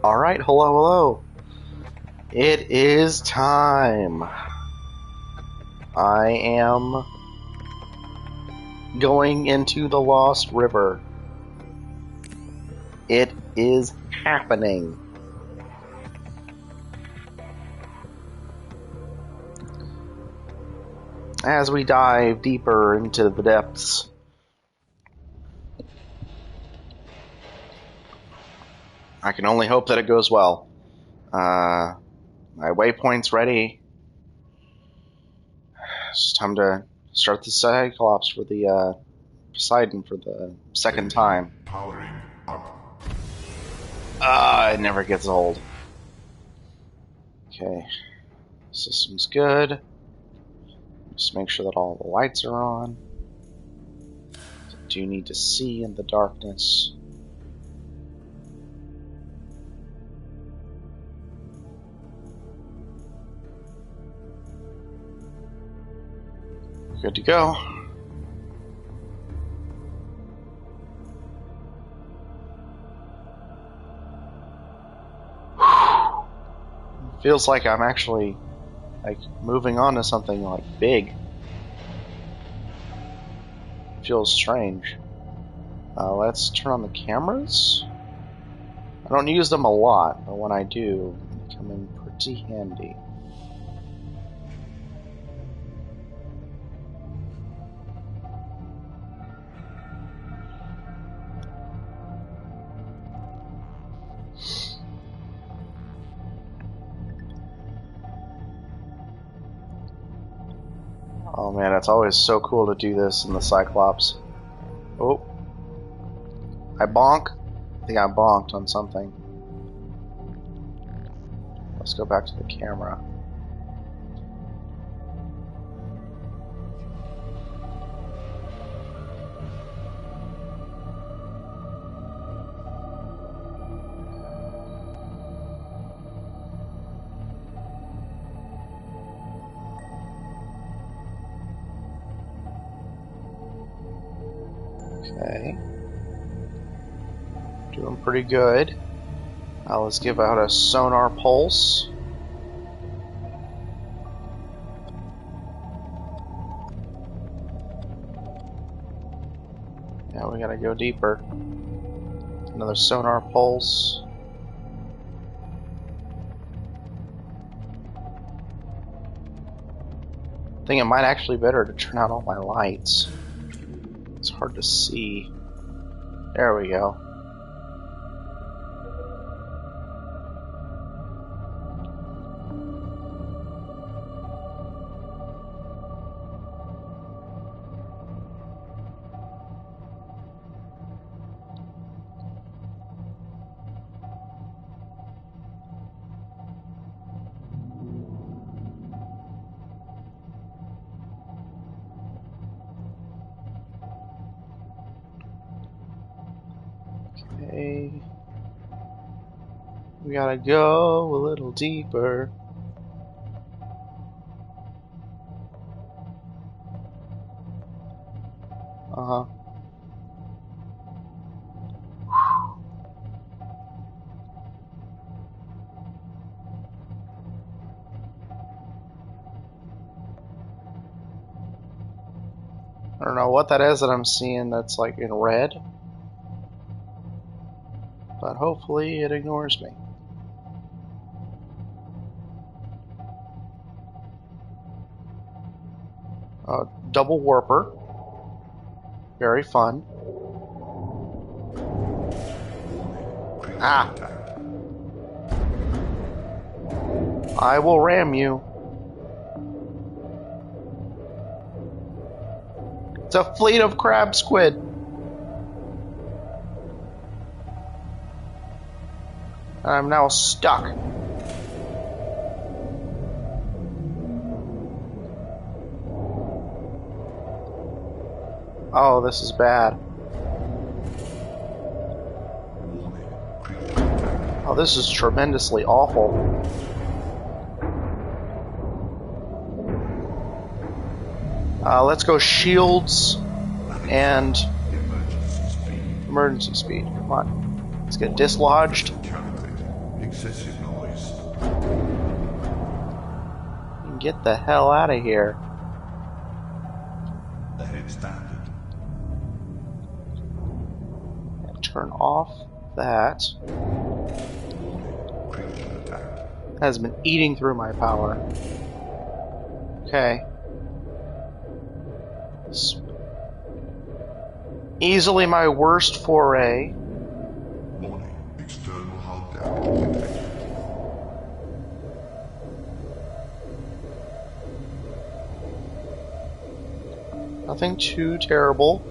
Alright, hello. It is time. I am going into the Lost River. It is happening. As we dive deeper into the depths. I can only hope that it goes well. My waypoint's ready. It's time to start the Cyclops for the Poseidon for the second time. Powering up. It never gets old. Okay. System's good. Just make sure that all the lights are on. I do need to see in the darkness. Good to go. Feels like I'm actually moving on to something big. Feels strange. Let's turn on the cameras. I don't use them a lot, but when I do, they come in pretty handy. Oh man, it's always so cool to do this in the Cyclops. Oh. I bonk? I think I bonked on something. Let's go back to the camera. Okay. Doing pretty good. Let's give out a sonar pulse. Yeah, we gotta go deeper. Another sonar pulse. I think it might actually be better to turn out all my lights. It's hard to see. There we go. Okay. We gotta go a little deeper. Uh-huh. I don't know what that is that I'm seeing that's in red. But hopefully it ignores me. Double warper. Very fun. Ah! I will ram you. It's a fleet of crab squid. I'm now stuck. Oh, this is bad. Oh, this is tremendously awful. Let's go shields and emergency speed. Come on. Let's get dislodged. Excessive noise. Get the hell out of here. Ahead standard. Turn off that. Critical attack. Has been eating through my power. Okay. Easily my worst foray. Warning. External hull damage detected. Nothing too terrible.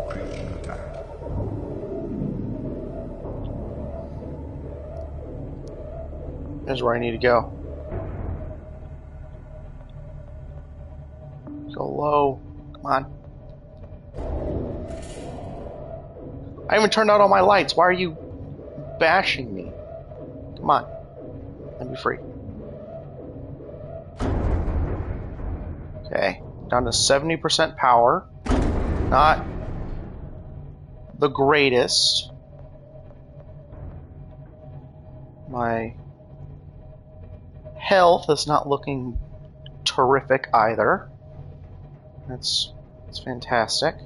Critical attack. Here's where I need to go. Go low. Come on. I haven't turned out all my lights. Why are you bashing me? Come on. Let me free. Okay. Down to 70% power. Not the greatest. My health is not looking terrific either. It's fantastic.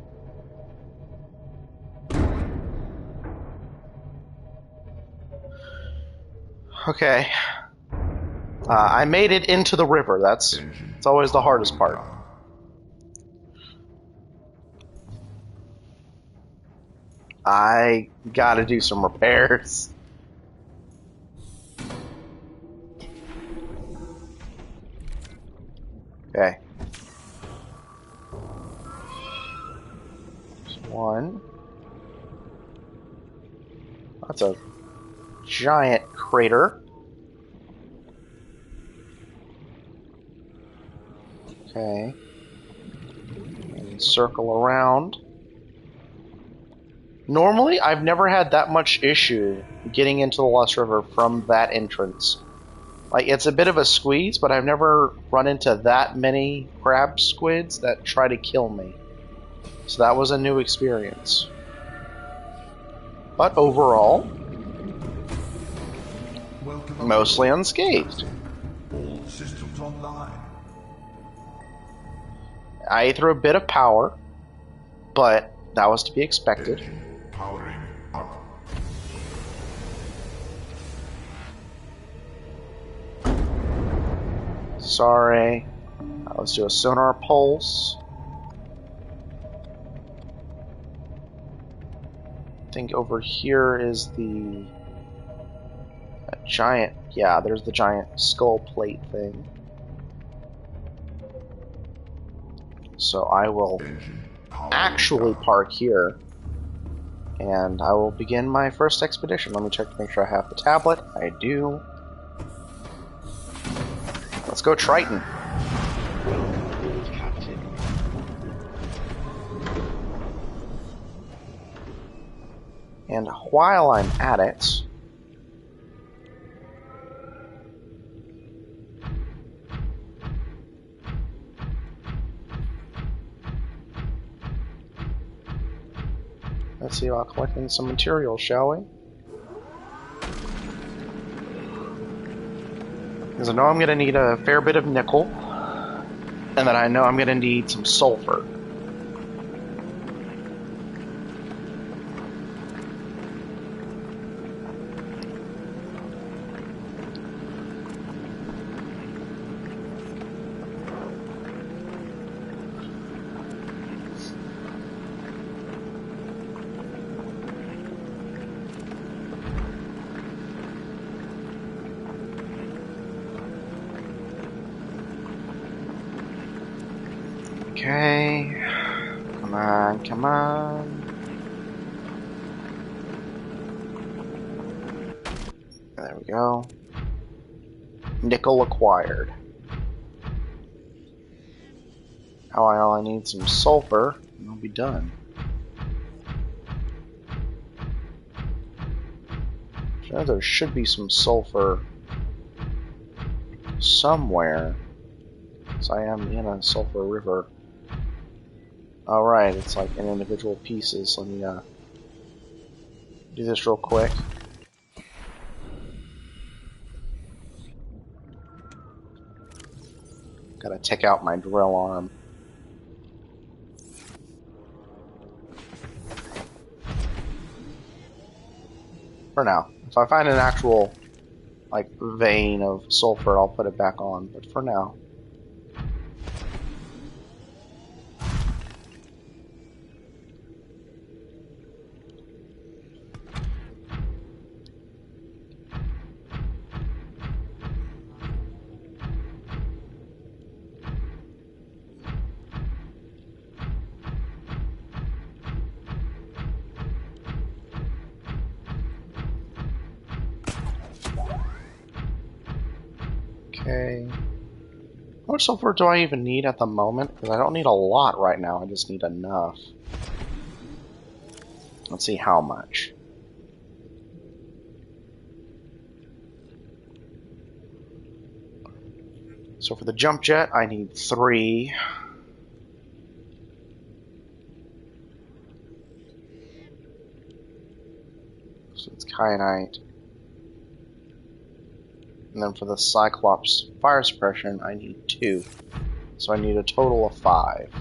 Okay. I made it into the river. That's always the hardest part. I gotta do some repairs. Okay. There's one. That's a giant crater. Okay. And circle around. Normally, I've never had that much issue getting into the Lost River from that entrance. Like, it's a bit of a squeeze, but I've never run into that many crab squids that try to kill me. So that was a new experience. But overall, mostly unscathed. All systems online. I ate through a bit of power, but that was to be expected. Engine powering up. Sorry. Let's do a sonar pulse. I think over here is the giant. Yeah, there's the giant skull plate thing. So I will actually park here, and I will begin my first expedition. Let me check to make sure I have the tablet. I do. Let's go Triton. And while I'm at it, let's see about collecting some materials, shall we? Because I know I'm going to need a fair bit of nickel, and then I know I'm going to need some sulfur. Okay, come on, come on. There we go. Nickel acquired. Now I need some sulfur, and I'll be done. Sure, there should be some sulfur somewhere, so I am in a sulfur river. Alright, it's like in individual pieces. Let me do this real quick. Gotta take out my drill arm. For now. If I find an actual, like, vein of sulfur, I'll put it back on. But for now. Okay. How much sulfur do I even need at the moment? Because I don't need a lot right now, I just need enough. Let's see how much. So for the jump jet, I need 3. So it's kyanite. And then for the Cyclops fire suppression, I need 2. So I need a total of 5.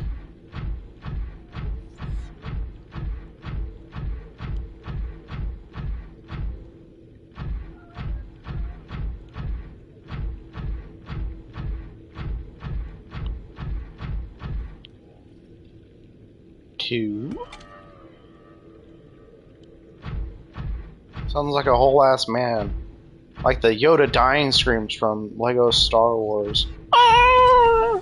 Sounds like a whole ass man. Like the Yoda dying screams from Lego Star Wars. Ah!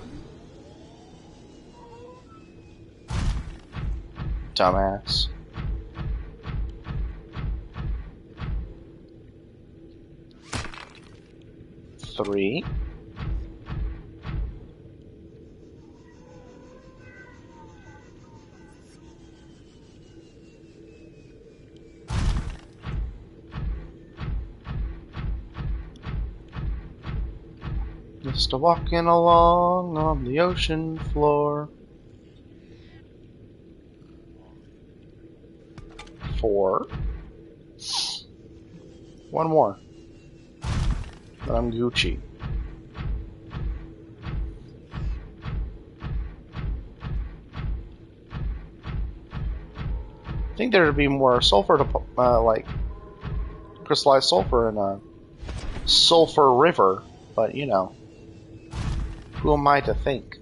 Dumbass. Three. Just a walking along on the ocean floor. 4. One more. Then I'm Gucci. I think there'd be more sulfur to, like, crystallized sulfur in a sulfur river, but you know, who am I to think?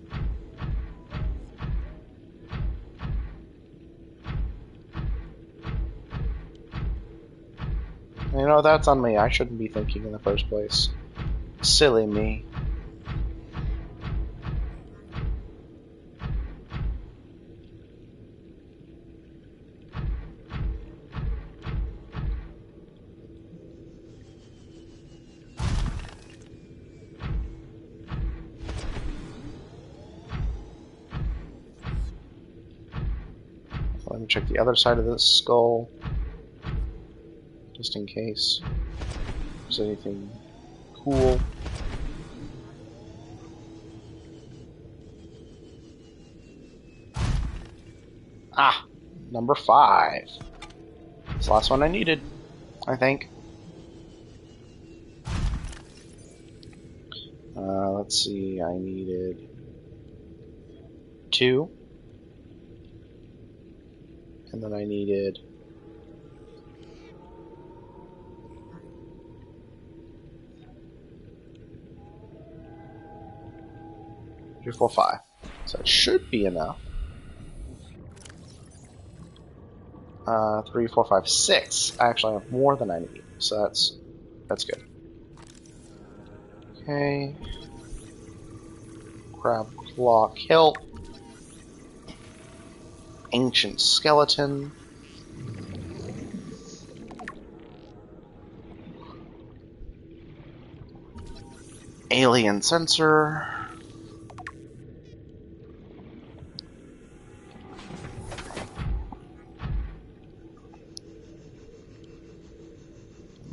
You know, that's on me. I shouldn't be thinking in the first place. Silly me. Let me check the other side of this skull, just in case there's anything cool. Ah, number 5. It's the last one I needed, I think. Let's see, I needed 2. And then I needed 3, 4, 5. So it should be enough. 3, 4, 5, 6. I actually have more than I need, so that's good. Okay. Crab claw kill. Ancient skeleton. Alien sensor.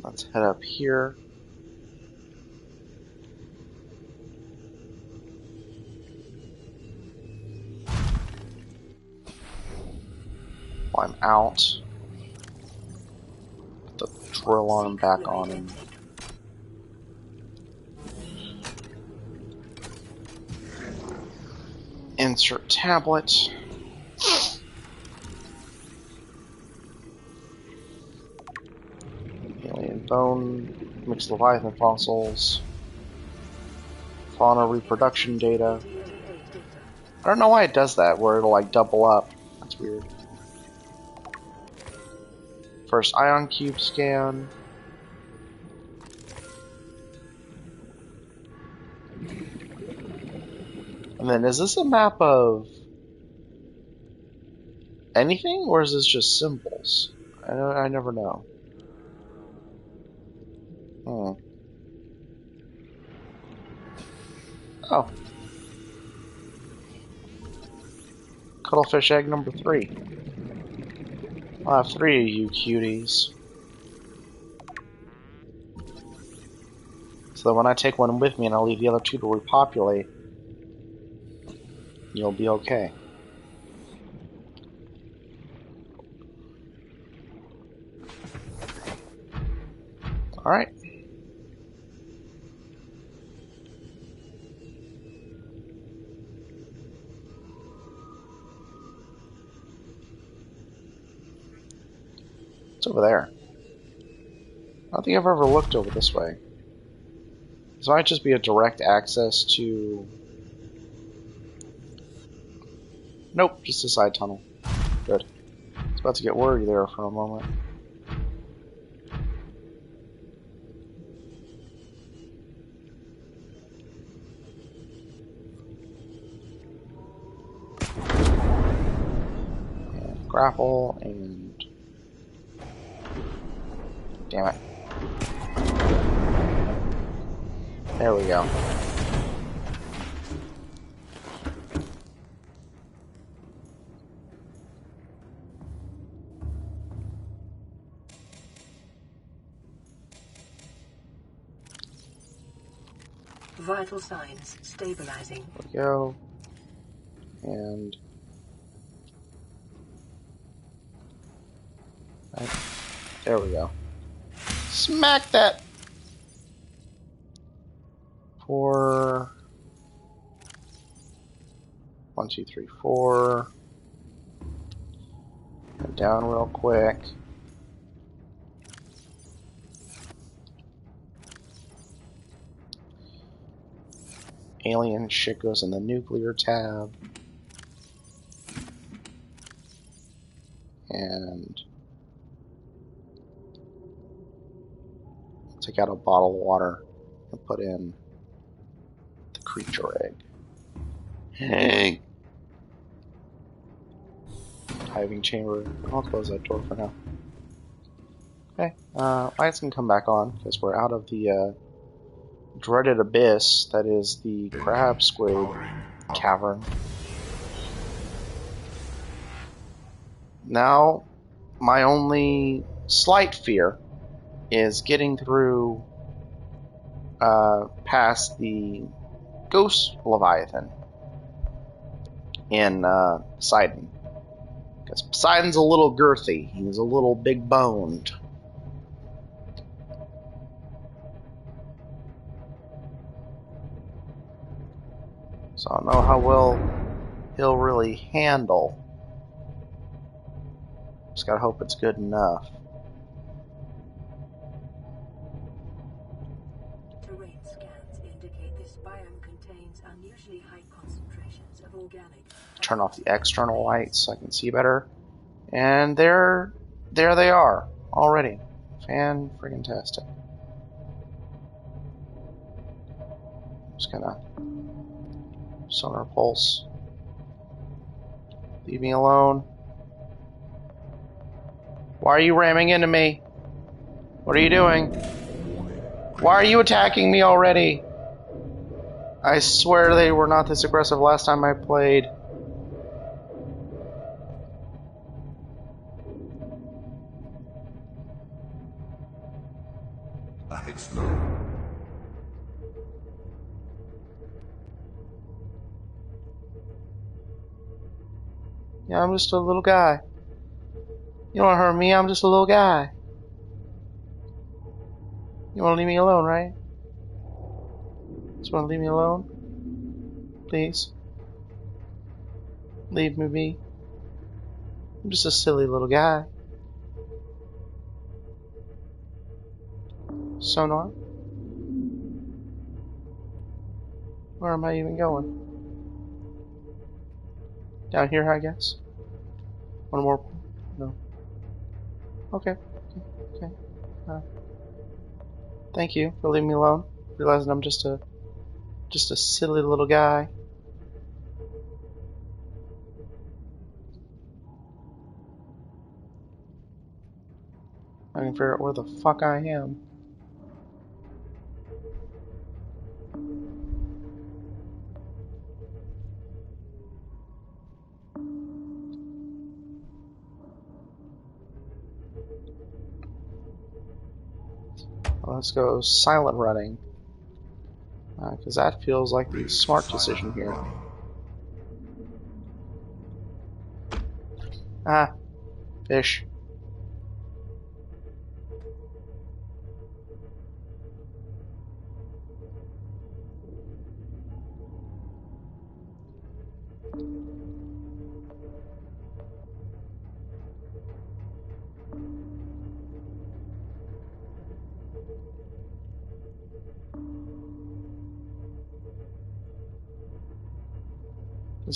Let's head up here. I'm out. Put the drill arm back on him. Insert tablet. Alien bone, mixed Leviathan fossils, fauna reproduction data. I don't know why it does that, where it'll like double up. That's weird. First ion cube scan. And then is this a map of anything, or is this just symbols? I never know. Hmm. Oh. Cuttlefish egg number 3. I'll have 3 of you cuties. So that when I take one with me and I'll leave the other 2 to repopulate, you'll be okay. Alright. It's over there. I don't think I've ever looked over this way. This might just be a direct access to... Nope, just a side tunnel. Good. I was about to get worried there for a moment. And grapple, and... Damn it. There we go. Vital signs stabilizing. There we go. And... Right. There we go. Smack that! For... 1, 2, 3, 4. Go down real quick. Alien shit goes in the nuclear tab. And take out a bottle of water and put in the creature egg. Hey. Hiving chamber. I'll close that door for now. Okay, lights can come back on because we're out of the dreaded abyss that is the crab squid cavern. Now, my only slight fear is getting through past the ghost Leviathan in Poseidon. Because Poseidon's a little girthy. He's a little big boned. So I don't know how well he'll really handle. Just gotta hope it's good enough. Terrain scans indicate this biome contains unusually high concentrations of organic. Turn off the external lights so I can see better. And there they are already. Fan-friggin-tastic. Just gonna sonar pulse. Leave me alone. Why are you ramming into me? What are you doing? Why are you attacking me already? I swear they were not this aggressive last time I played. It's no. Yeah, I'm just a little guy. You don't want to hurt me, I'm just a little guy. You want to leave me alone, right? Just want to leave me alone? Please? Leave me be. I'm just a silly little guy. Sonar? Where am I even going? Down here, I guess? One more? No. Okay. Okay. Uh, thank you for leaving me alone. Realizing I'm just a silly little guy. I can figure out where the fuck I am. Let's go silent running. Because that feels like the Risk smart silent decision here. running. Ah, fish.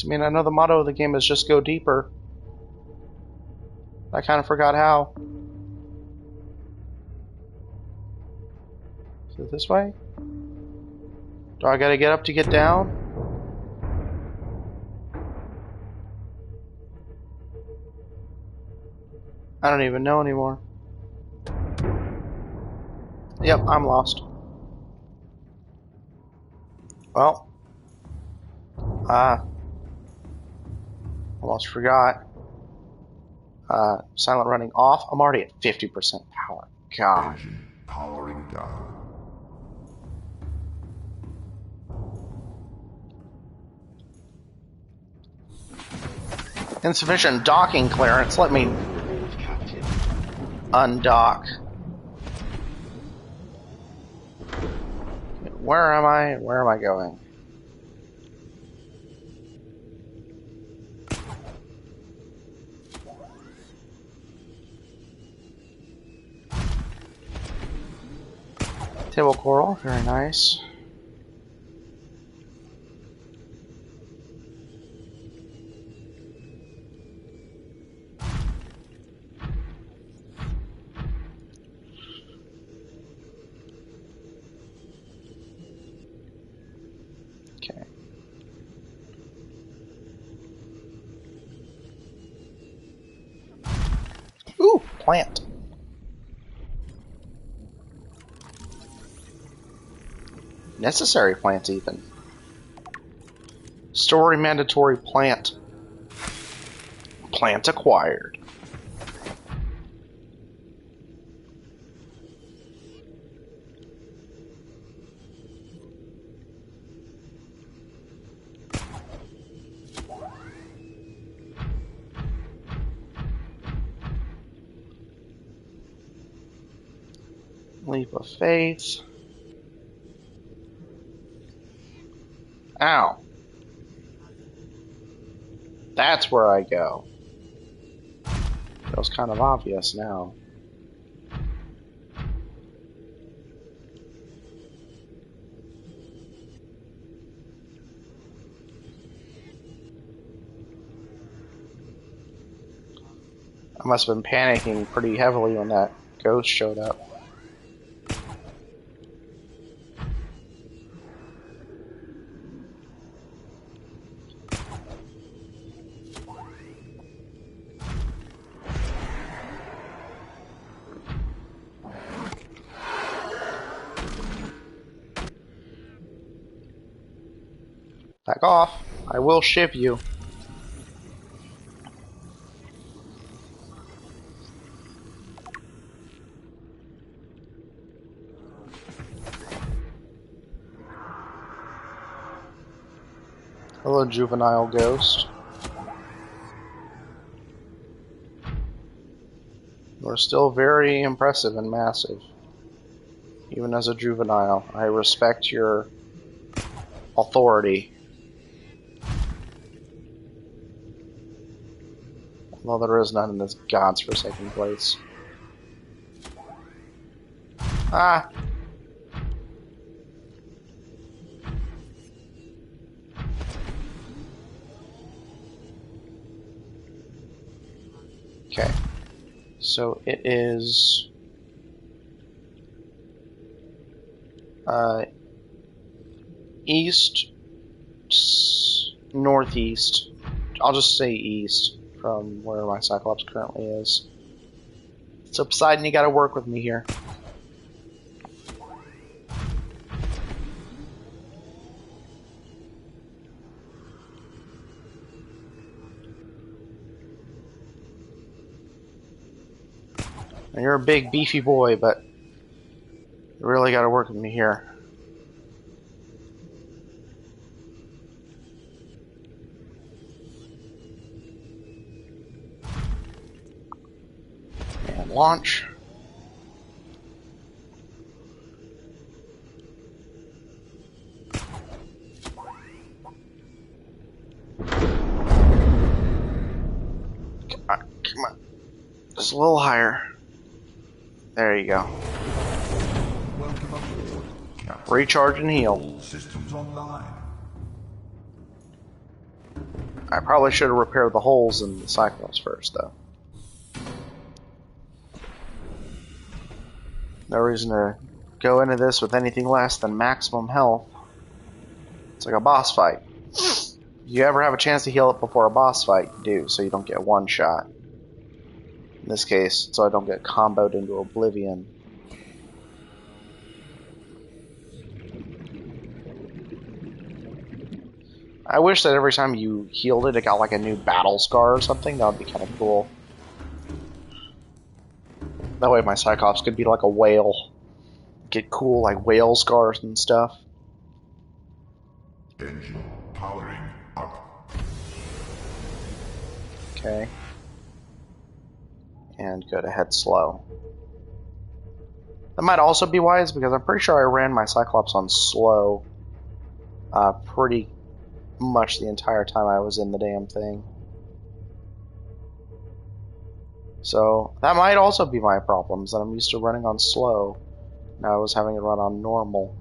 I mean, I know the motto of the game is just go deeper. I kind of forgot how. Is it this way? Do I gotta get up to get down? I don't even know anymore. Yep, I'm lost. Well, almost forgot. Silent running off. I'm already at 50% power. God. Engine powering down. Insufficient docking clearance. Let me undock. Where am I? Where am I going? Table coral, very nice. Okay. Ooh, plant. Necessary plant, even. Story mandatory plant. Plant acquired. Leap of faith. Ow. That's where I go. Feels kind of obvious now. I must have been panicking pretty heavily when that ghost showed up. Back off. I will ship you. Hello, juvenile ghost. You're still very impressive and massive. Even as a juvenile, I respect your authority. Although there is none in this god's forsaken place. Ah! Okay. So it is... east... northeast. I'll just say east from where my Cyclops currently is. So Poseidon, you gotta work with me here. And you're a big, beefy boy, but you really gotta work with me here. And launch. Come on. Just a little higher. There you go. Welcome aboard, Captain. Recharge and heal. All systems online. I probably should have repaired the holes in the Cyclops first, though. No reason to go into this with anything less than maximum health. It's like a boss fight. If you ever have a chance to heal it before a boss fight, you do, so you don't get one shot. In this case, so I don't get comboed into oblivion. I wish that every time you healed it, it got like a new battle scar or something. That would be kind of cool. That way my Cyclops could be like a whale. Get cool like whale scars and stuff. Engine powering up. Okay. And go to head slow. That might also be wise because I'm pretty sure I ran my Cyclops on slow pretty much the entire time I was in the damn thing. So that might also be my problems, that I'm used to running on slow. Now I was having it run on normal.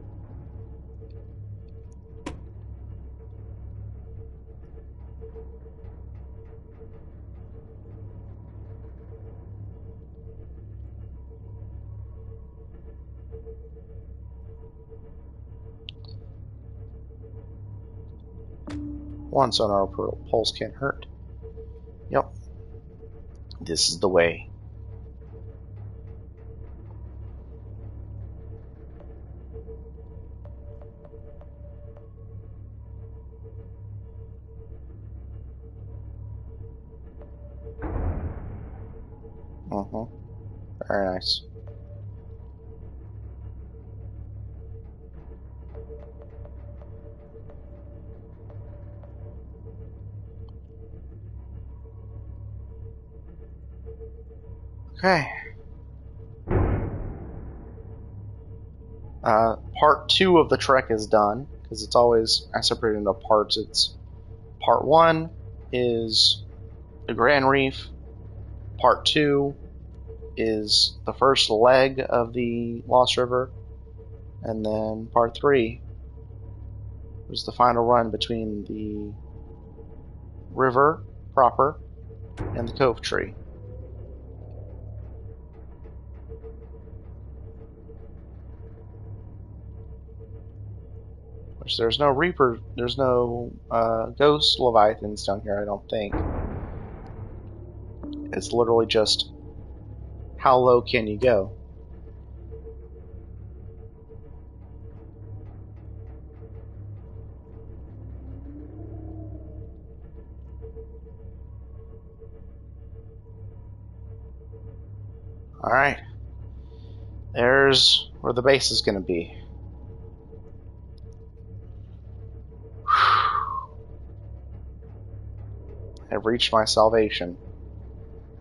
One sonar pulse can't hurt. Yep. This is the way. Very nice. Okay. Part 2 of the trek is done, because it's always, I separate it into parts. It's part 1 is the Grand Reef. Part 2 is the first leg of the Lost River. And then part 3 was the final run between the river proper and the Cove Tree. Which there's no Reaper, there's no Ghost Leviathans down here, I don't think. It's literally just how low can you go? Alright. There's where the base is going to be. I've reached my salvation.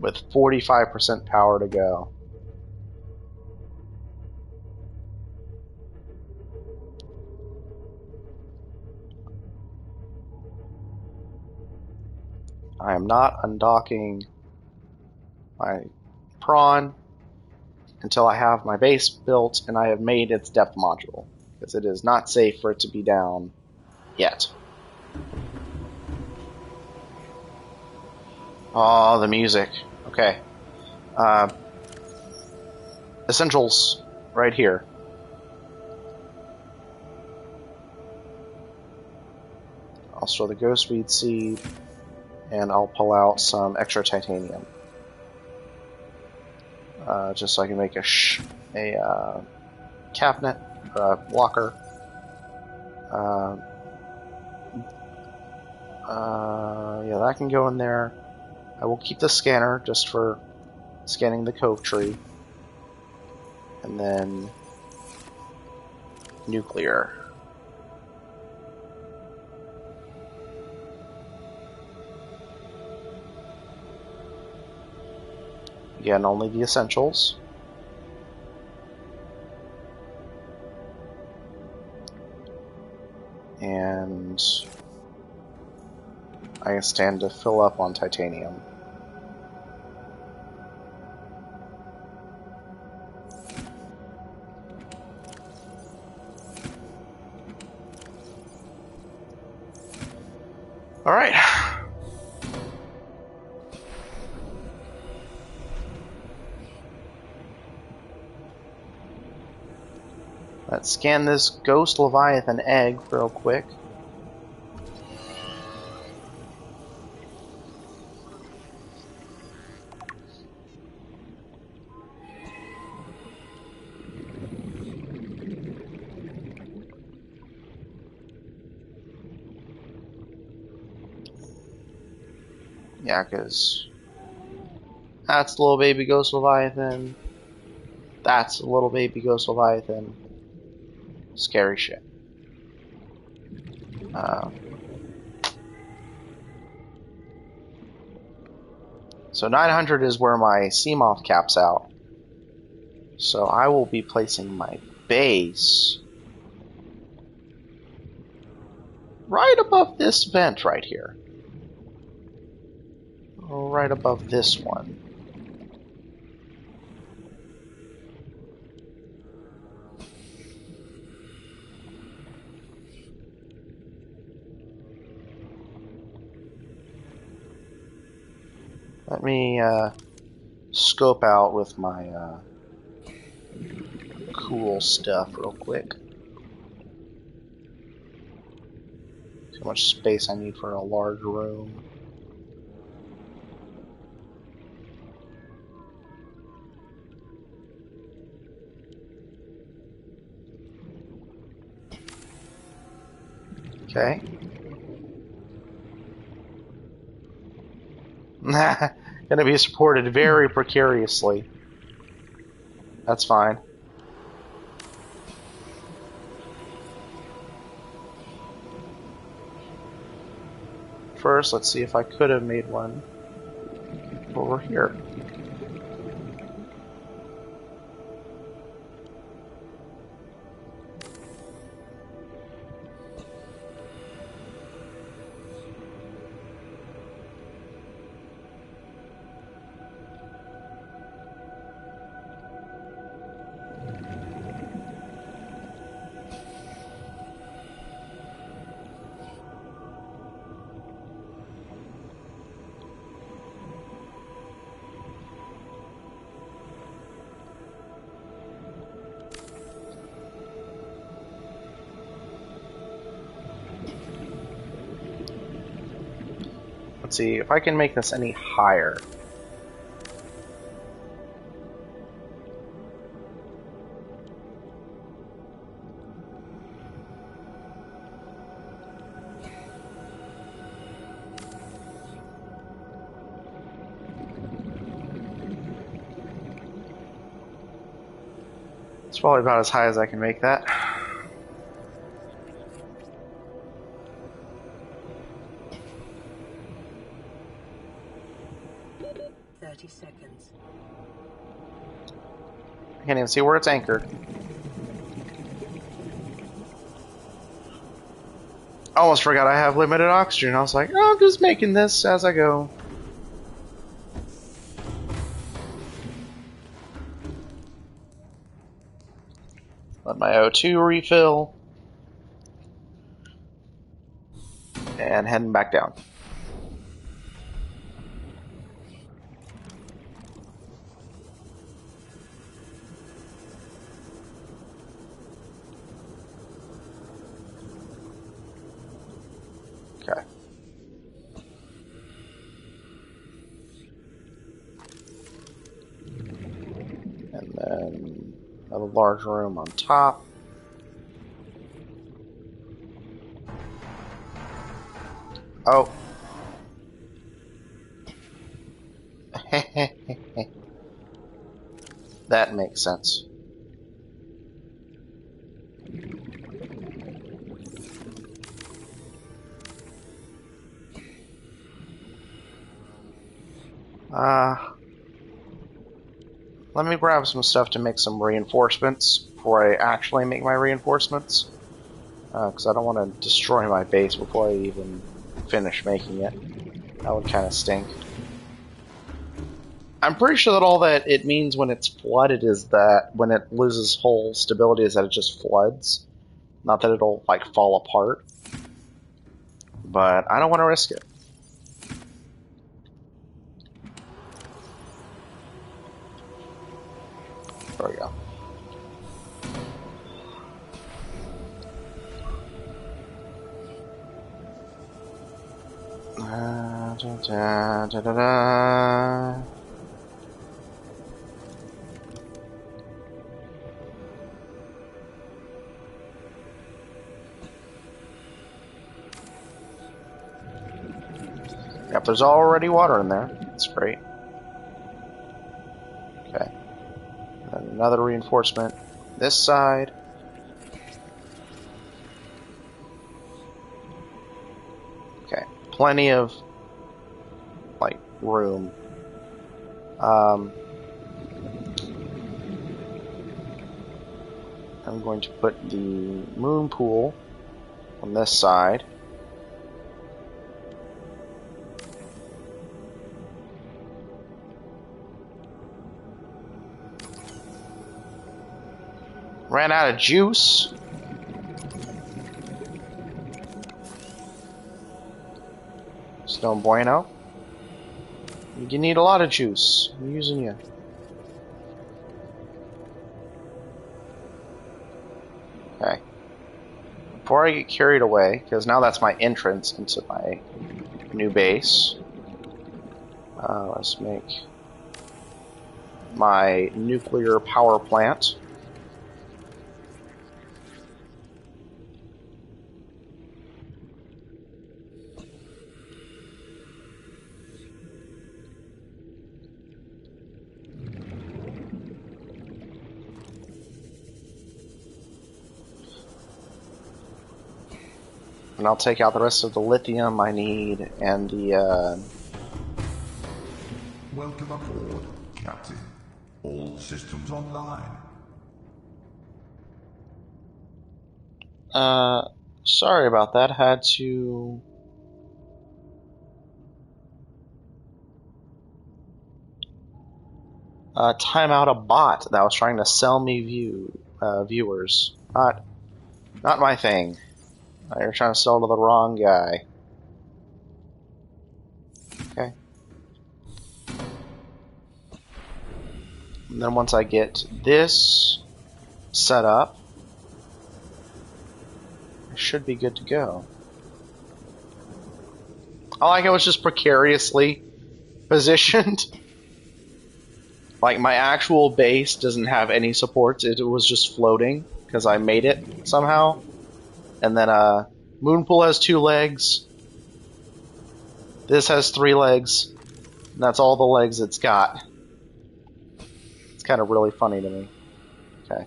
with 45% power to go. I am not undocking my prawn until I have my base built and I have made its depth module, because it is not safe for it to be down yet. Oh, the music. Okay. Essentials right here. I'll store the ghostweed seed, and I'll pull out some extra titanium. Just so I can make a cabinet, or a locker. Yeah, that can go in there. I will keep the scanner just for scanning the cove tree. And then nuclear. Again, only the essentials. And I stand to fill up on titanium. Alright. Let's scan this ghost Leviathan egg real quick. Yeah, because that's the little baby ghost Leviathan. That's a little baby ghost Leviathan. Scary shit. So 900 is where my Seamoth caps out. So I will be placing my base right above this vent right here. Right above this one. Let me scope out with my cool stuff real quick. See how much space I need for a large room. Okay. Gonna be supported very precariously. That's fine. First, let's see if I could have made one over here. Let's see if I can make this any higher. It's probably about as high as I can make that. 30 seconds. I can't even see where it's anchored. I almost forgot I have limited oxygen. I was like, oh, I'm just making this as I go. Let my O2 refill. And heading back down. Okay. And then another large room on top. Oh. That makes sense. Let me grab some stuff to make some reinforcements before I actually make my reinforcements. Because I don't want to destroy my base before I even finish making it. That would kind of stink. I'm pretty sure that all that it means when it's flooded is that when it loses whole stability is that it just floods. Not that it'll, like, fall apart. But I don't want to risk it. There we go. Da, da, da, da. Yep, there's already water in there. That's great. Okay. And another reinforcement this side. Okay. Plenty of, like, room. I'm going to put the moon pool on this side. Ran out of juice. Still bueno. You need a lot of juice. I'm using you. Okay. Before I get carried away, because now that's my entrance into my new base, let's make my nuclear power plant. And I'll take out the rest of the lithium I need and the, Welcome aboard, Captain. All systems online. sorry about that. Had to time out a bot that was trying to sell me viewers. Not my thing. You're trying to sell to the wrong guy. Okay. And then once I get this set up, I should be good to go. I like how it's just precariously positioned. Like, my actual base doesn't have any supports. It was just floating because I made it somehow. And then Moonpool has 2 legs. This has 3 legs. And that's all the legs it's got. It's kind of really funny to me. Okay.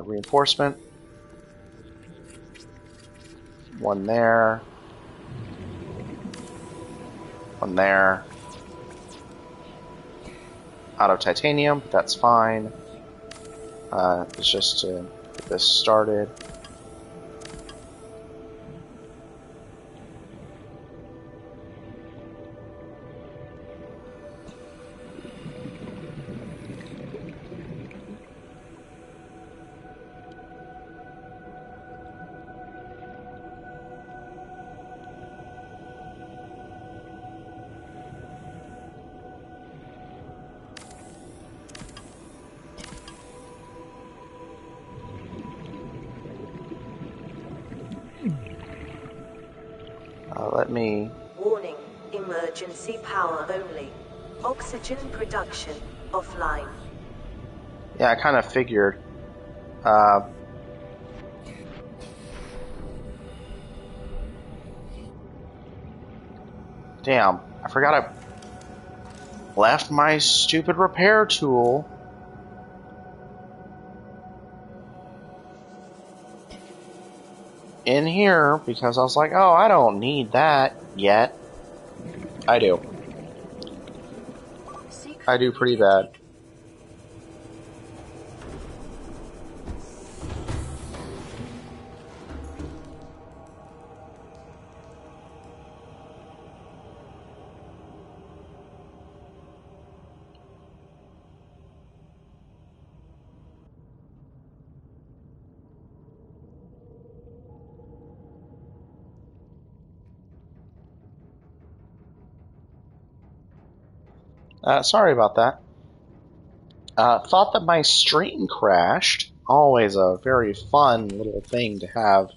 Reinforcement. 1 there. 1 there. out of titanium, but that's fine. It's just to get this started. Let me... Warning, emergency power only. Oxygen production offline. Yeah, I kind of figured. Damn, I forgot I left my stupid repair tool. In here because I was like, oh, I don't need that yet. I do. I do pretty bad. Sorry about that. Thought that my stream crashed. Always a very fun little thing to have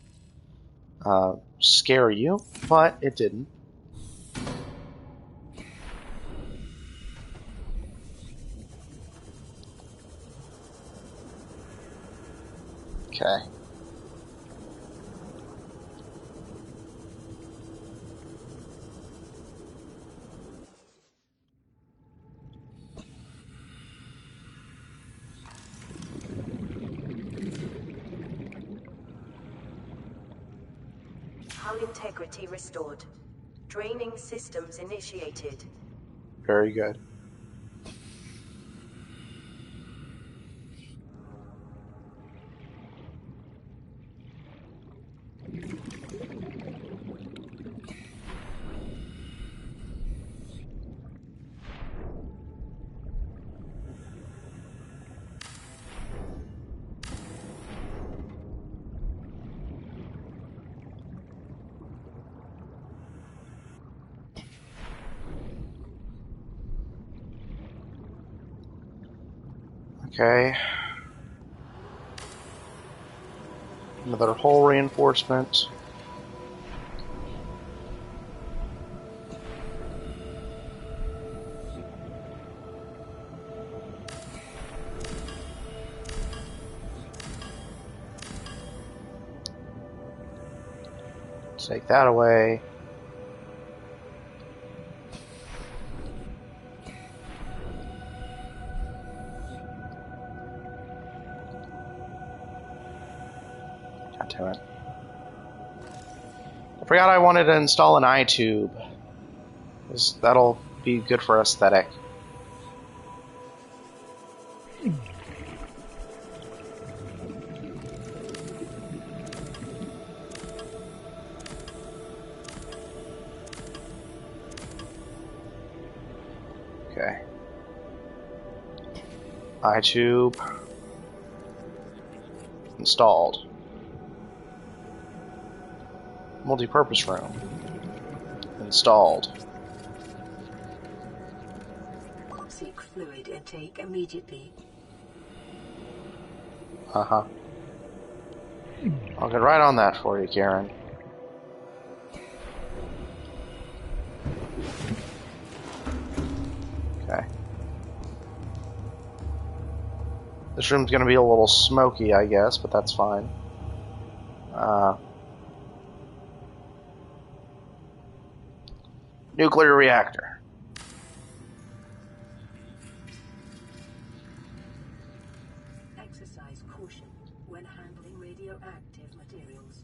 scare you, but it didn't. Okay. Hull integrity restored. Draining systems initiated. Very good. Okay. Another hull reinforcement. Take that away. God damn it. I forgot I wanted to install an eye tube. That'll be good for aesthetic. Okay. Eye tube installed. Multi-purpose room installed. Seek fluid intake immediately. Uh-huh. I'll get right on that for you, Karen. Okay. This room's gonna be a little smoky, I guess, but that's fine. Nuclear reactor. Exercise caution when handling radioactive materials.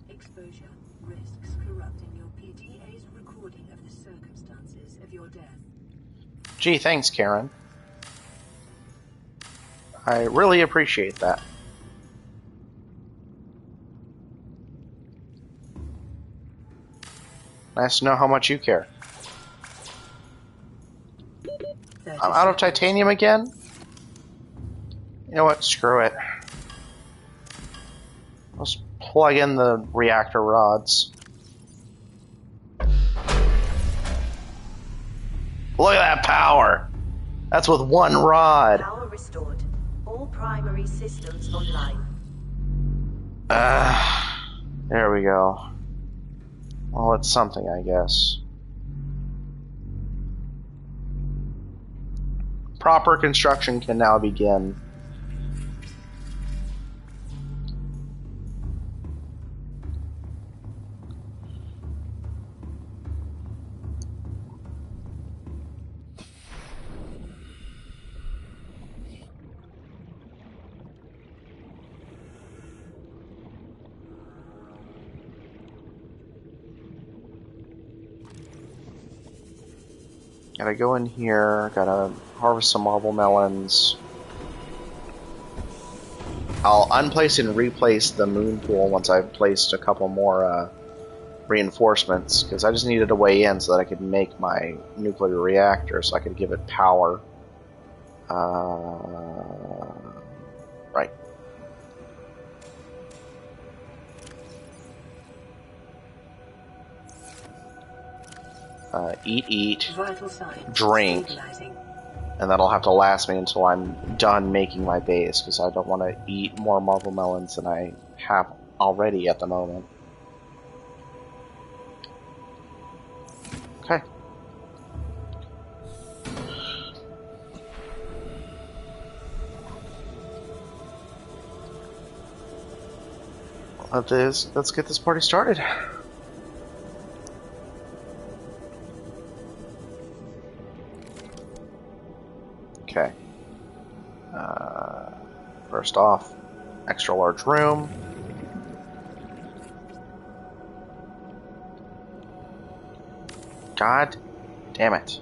Exposure risks corrupting your Pt.8's recording of the circumstances of your death. Gee, thanks, Karen. I really appreciate that. Nice to know how much you care. I'm out of titanium again? You know what? Screw it. Let's plug in the reactor rods. Look at that power! That's with one rod. Power restored. All primary systems online. There we go. Well, it's something, I guess. Proper construction can now begin. Gotta go in here, gotta harvest some marble melons. I'll unplace and replace the moon pool once I've placed a couple more reinforcements, because I just needed a way in so that I could make my nuclear reactor so I could give it power. Right. Eat, drink, and that'll have to last me until I'm done making my base, because I don't want to eat more marble melons than I have already at the moment. Okay. Let's get this party started. Okay. First off, extra large room. God damn it.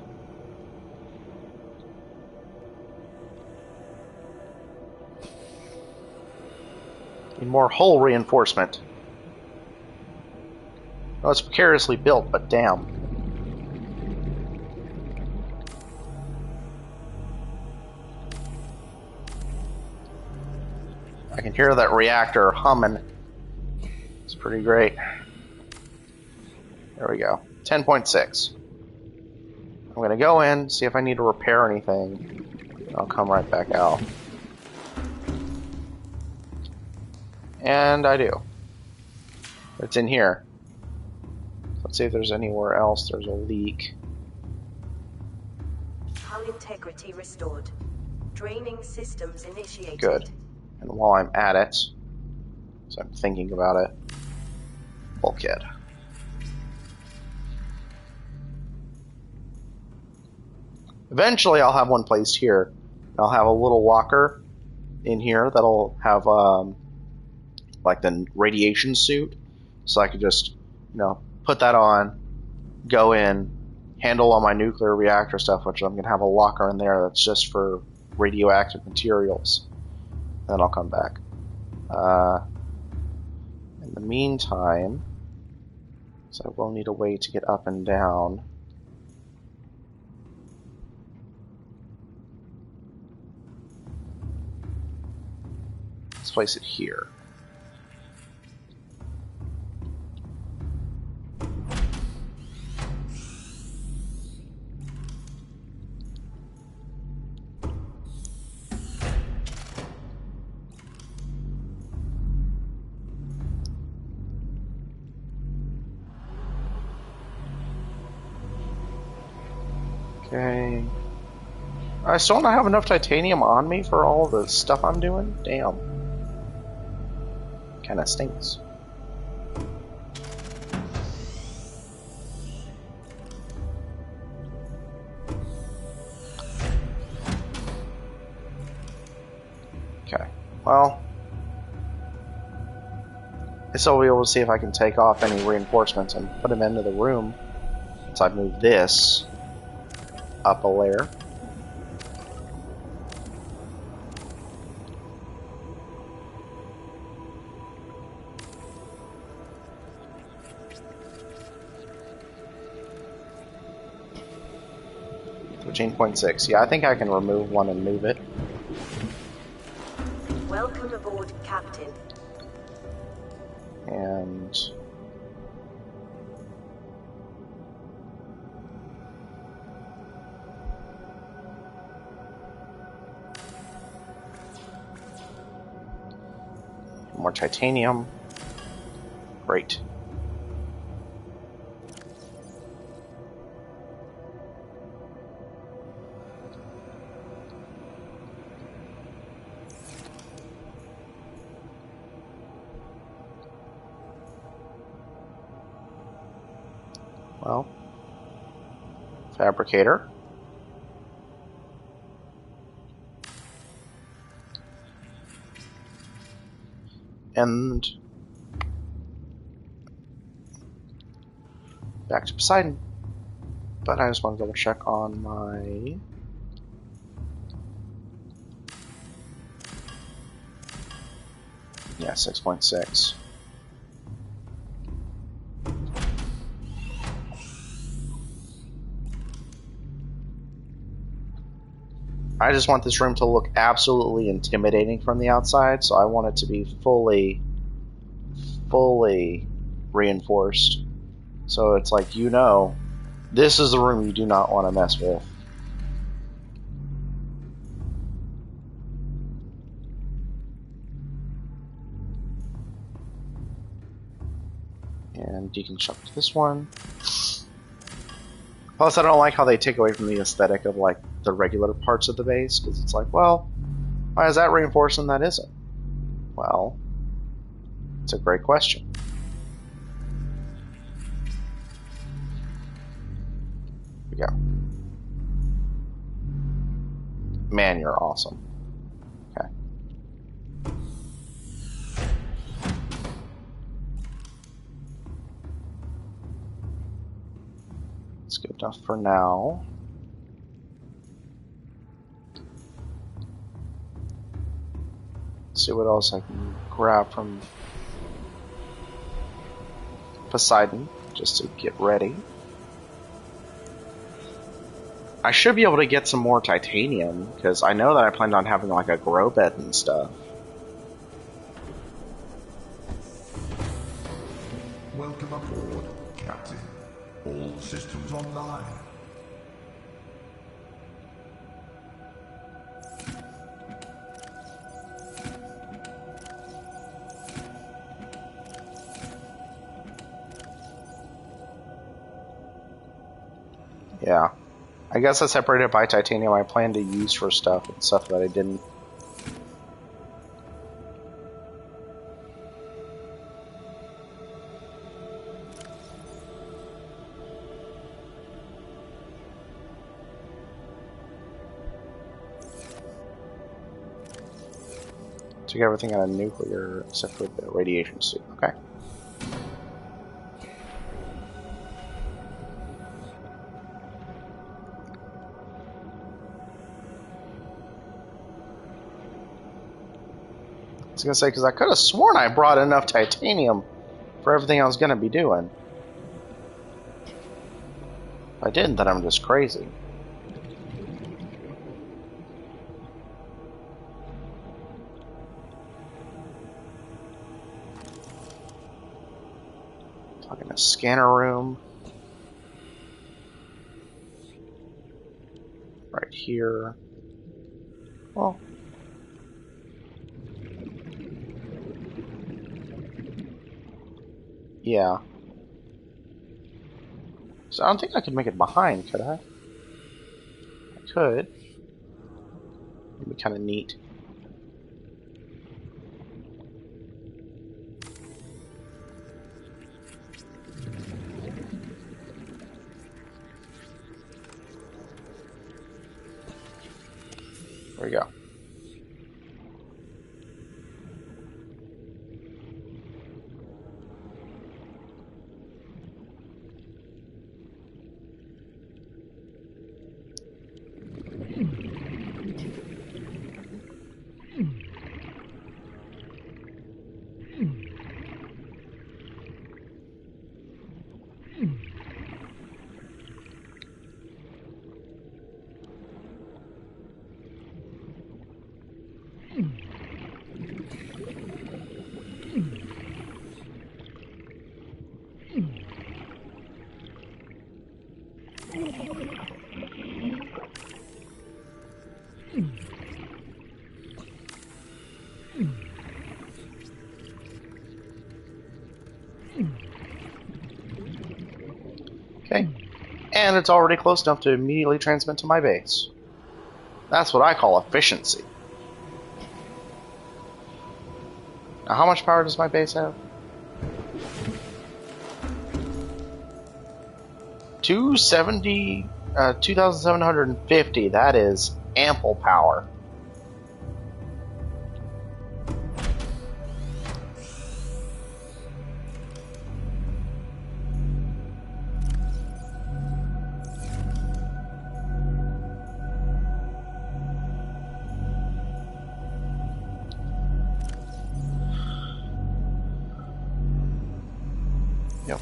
Need more hull reinforcement. Oh, it's precariously built, but damn. I can hear that reactor humming. It's pretty great. There we go. 10.6. I'm going to go in, see if I need to repair anything. I'll come right back out. And I do. It's in here. Let's see if there's anywhere else there's a leak. Hull integrity restored. Draining systems initiated. Good. And while I'm at it, so I'm thinking about it, bulkhead. Eventually I'll have one placed here. I'll have a little locker in here that'll have like the radiation suit, so I could just, put that on, go in, handle all my nuclear reactor stuff, which I'm going to have a locker in there that's just for radioactive materials. Then I'll come back. In the meantime, so I will need a way to get up and down. Let's place it here. Okay. I still don't have enough titanium on me for all the stuff I'm doing? Damn. Kinda stinks. Okay. Well, I still will be able to see if I can take off any reinforcements and put them into the room once I move this up a layer. 13.6. Yeah, I think I can remove one and move it. Welcome aboard, Captain. And more titanium. Great. Well, fabricator. And back to Poseidon. But I just want to double check on my... Yeah, 6.6. I just want this room to look absolutely intimidating from the outside, so I want it to be fully reinforced. So it's like, you know, this is the room you do not want to mess with. And deconstruct this one. Plus, I don't like how they take away from the aesthetic of like the regular parts of the base, because it's like, well, why is that reinforced and that isn't? Well, it's a great question. Here we go. Man, you're awesome. Okay. It's good enough for now. Let's see what else I can grab from Poseidon, just to get ready. I should be able to get some more titanium, because I know that I planned on having like a grow bed and stuff. Welcome aboard, Captain. All systems online. Yeah. I guess I separated by titanium I plan to use for stuff and stuff that I didn't. Took everything out of nuclear except for the radiation suit. Okay. I was gonna say, because I could have sworn I brought enough titanium for everything I was gonna be doing. If I didn't, then I'm just crazy. Talking a scanner room. Right here. Well. Yeah. So I don't think I could make it behind, could I? I could. It'd be kind of neat. There we go. And it's already close enough to immediately transmit to my base. That's what I call efficiency. Now, how much power does my base have? 2,750. That is ample power. Yep.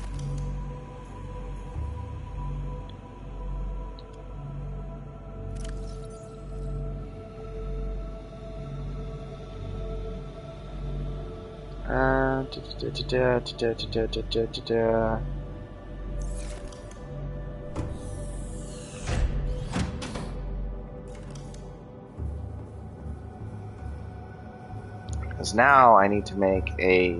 Because now I need to make a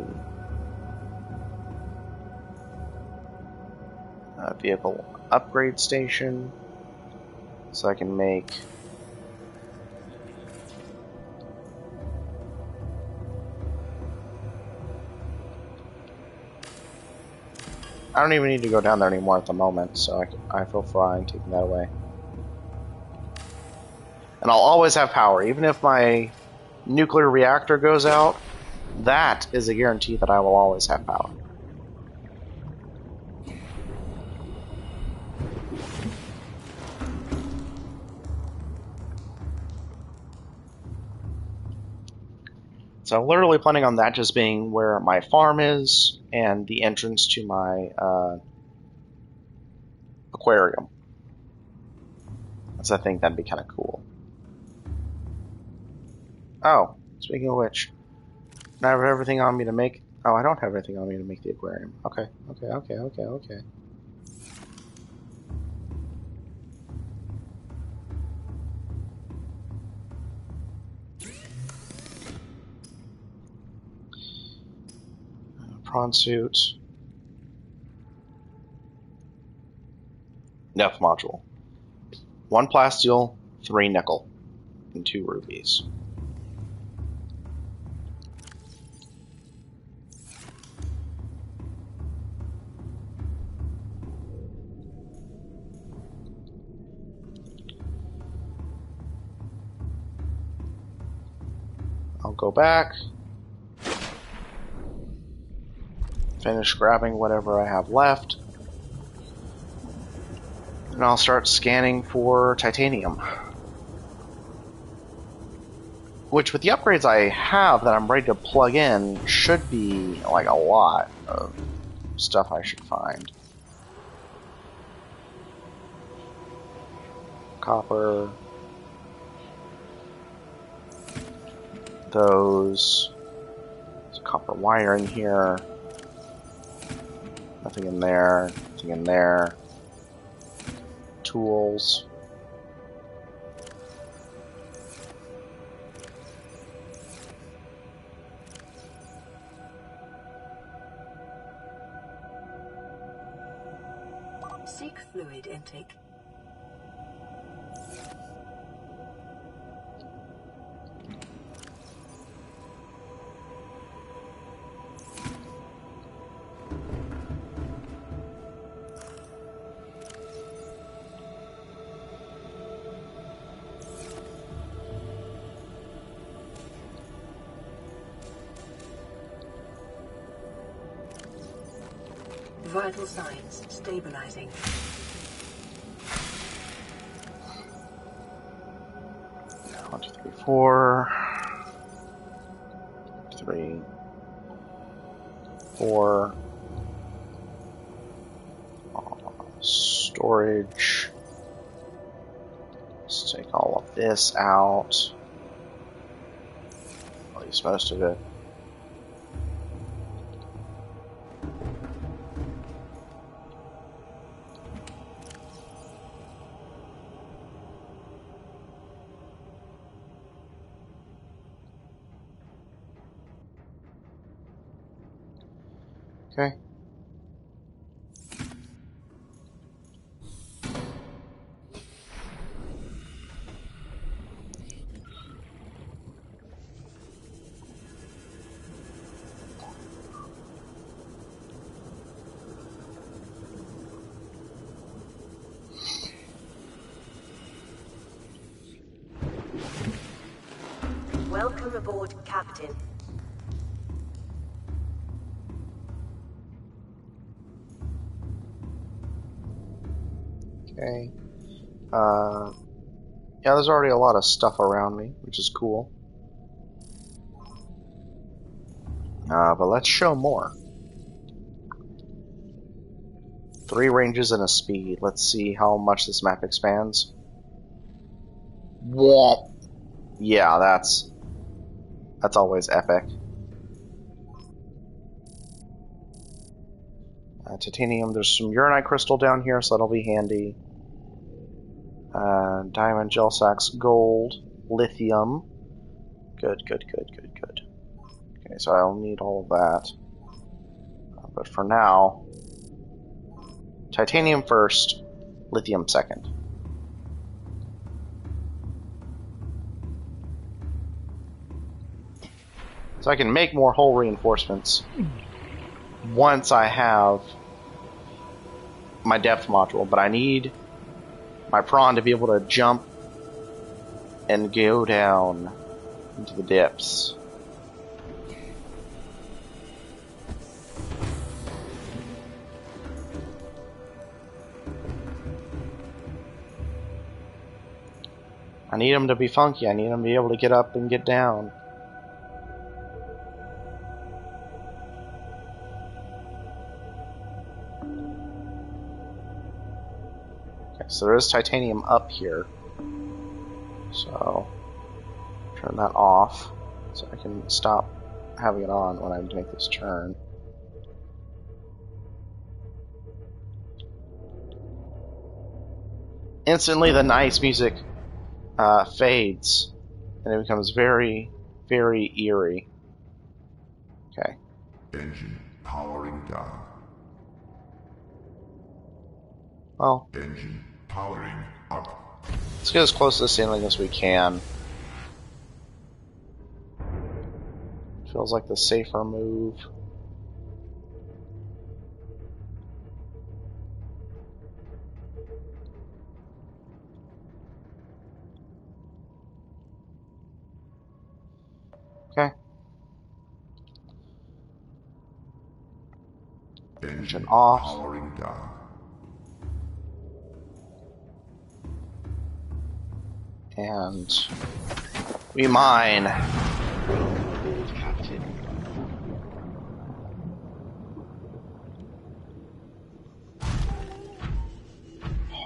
vehicle upgrade station so I can make I don't even need to go down there anymore at the moment, so I feel fine taking that away. And I'll always have power, even if my nuclear reactor goes out. That is a guarantee that I will always have power. So I'm literally planning on that just being where my farm is and the entrance to my aquarium. So I think that'd be kind of cool. Oh, speaking of which, I have everything on me to make... Oh, I don't have everything on me to make the aquarium. Okay. Prawn suit. Depth module. 1 plasteel, 3 nickel, and 2 rubies. I'll go back, finish grabbing whatever I have left, and I'll start scanning for titanium. Which, with the upgrades I have that I'm ready to plug in, should be like a lot of stuff I should find. Copper. Those. There's copper wire in here. Nothing in there. Nothing in there. Tools. Seek fluid intake. Vital signs stabilizing. One, two, three, 4. 3, 4. Storage. Let's take all of this out. At least most of it. Okay. Welcome aboard, Captain. Okay. Yeah, there's already a lot of stuff around me, which is cool. But let's show more. 3 ranges and a speed. Let's see how much this map expands. Whoa. Yeah, that's always epic. Titanium, there's some uranite crystal down here, so that'll be handy. Diamond, gel sacks, gold, lithium. Good, good, good, good, good. Okay, so I'll need all of that. But for now, titanium first, lithium second. So I can make more hull reinforcements once I have my depth module, but I need my prawn to be able to jump and go down into the depths. I need him to be funky. I need him to be able to get up and get down. Okay, so there is titanium up here. So turn that off so I can stop having it on when I make this turn. Instantly the nice music fades and it becomes very, very eerie. Okay. Engine powering down. Well, Engine powering up. let's get as close to the ceiling as we can. Feels like the safer move. Okay. Engine off. Powering down. And we mine.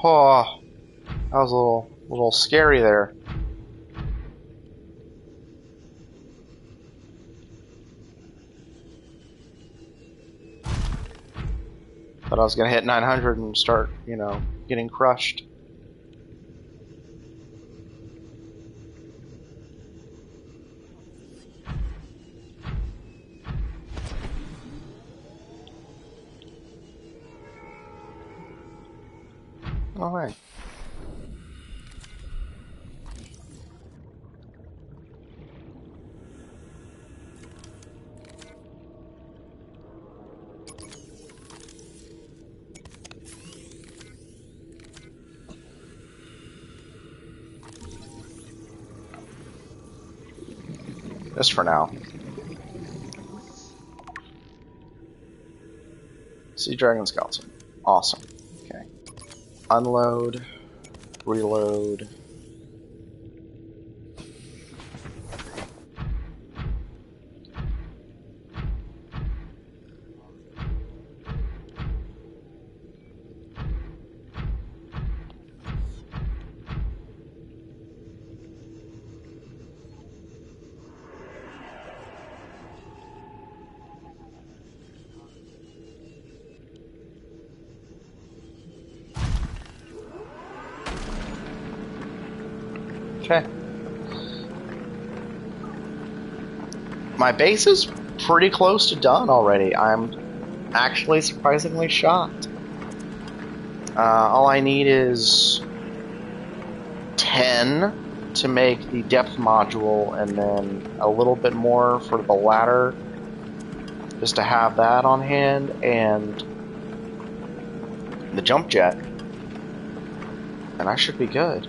Oh, that was a little scary there. Thought I was gonna hit 900 and start, getting crushed. All right. Just for now. Sea Dragon Skeleton. Awesome. Okay. Unload. Reload. Okay. My base is pretty close to done already. I'm actually surprisingly shocked. All I need is 10 to make the depth module and then a little bit more for the ladder just to have that on hand and the jump jet. And I should be good.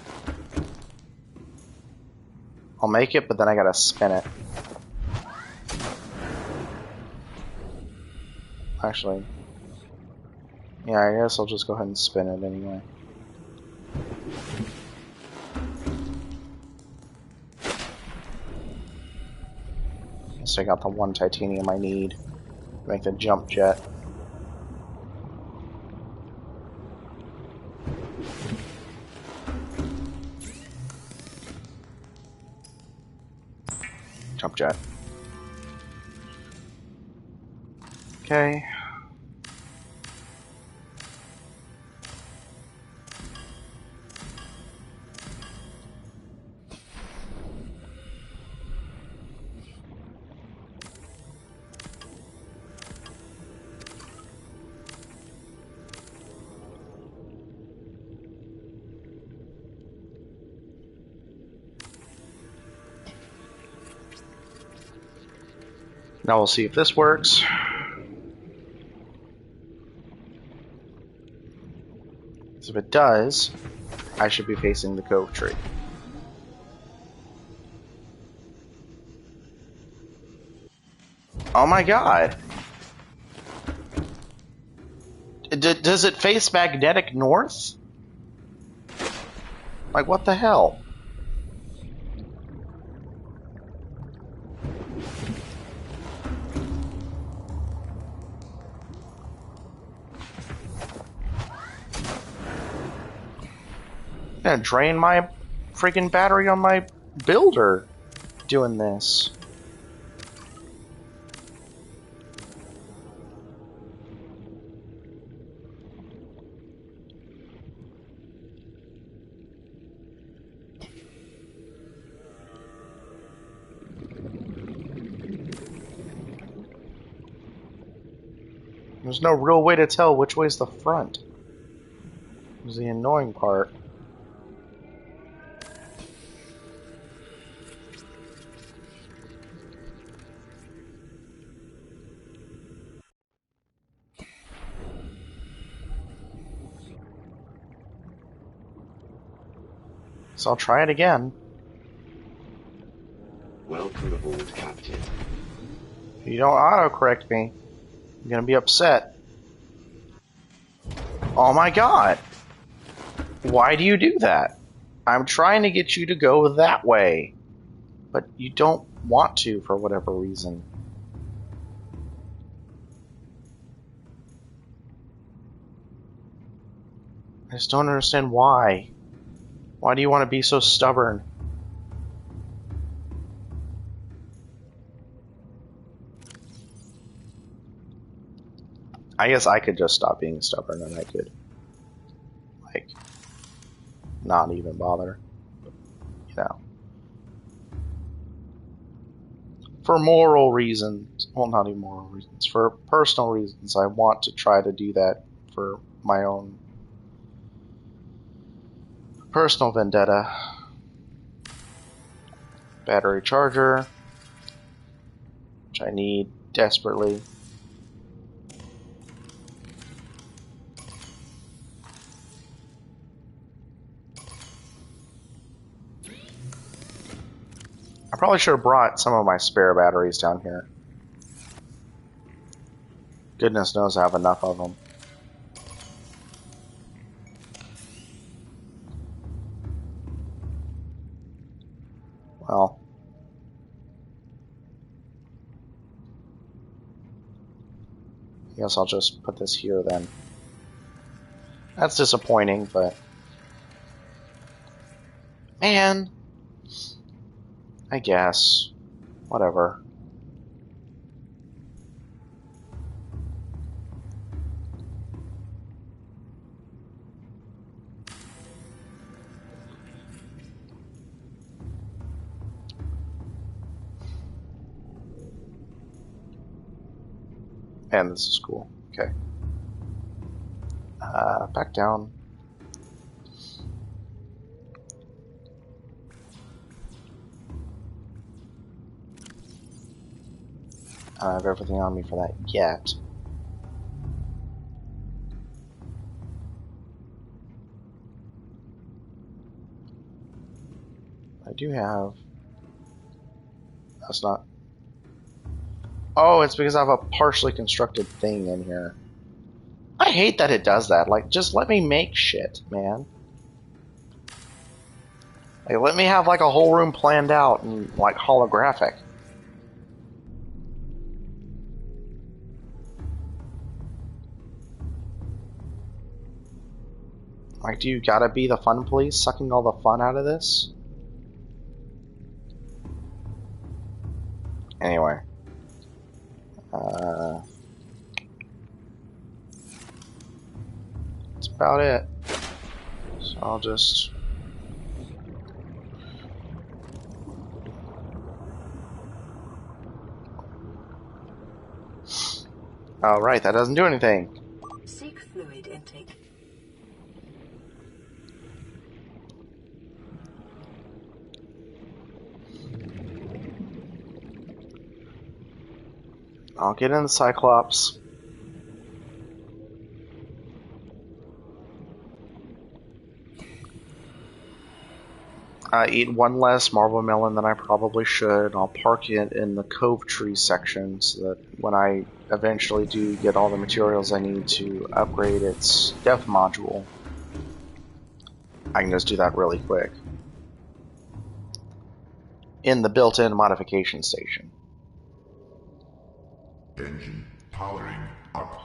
I'll make it, but then I gotta spin it. Actually, yeah, I guess I'll just go ahead and spin it anyway. Guess I got the one titanium I need to make the jump jet. Jump jet. Okay. Now we'll see if this works. If it does, I should be facing the cove tree. Oh my god! Does it face magnetic north? Like, what the hell? I'm gonna drain my freaking battery on my builder doing this. There's no real way to tell which way's the front. Is the annoying part. So I'll try it again. Welcome aboard, Captain. If you don't autocorrect me, I'm gonna be upset. Oh my god! Why do you do that? I'm trying to get you to go that way, but you don't want to for whatever reason. I just don't understand why. Why do you want to be so stubborn? I guess I could just stop being stubborn and I could, like, not even bother. You know. For moral reasons, well, not even moral reasons, for personal reasons, I want to try to do that for my own personal vendetta. Battery charger, which I need desperately. I probably should have brought some of my spare batteries down here. Goodness knows I have enough of them. Well, I guess I'll just put this here then. That's disappointing, but man, I guess. Whatever. And this is cool. Okay. Back down. I don't have everything on me for that yet. I do have That's not... Oh, it's because I have a partially constructed thing in here. I hate that it does that. Like, just let me make shit, man. Like, let me have like a whole room planned out and like holographic. Like, do you gotta be the fun police sucking all the fun out of this? Anyway. That's about it. So I'll just... Oh, right, that doesn't do anything. Seek fluid intake. I'll get in the Cyclops. I eat one less marble melon than I probably should. I'll park it in the Cove Tree section so that when I eventually do get all the materials I need to upgrade its def module, I can just do that really quick. In the built-in modification station. Engine powering up.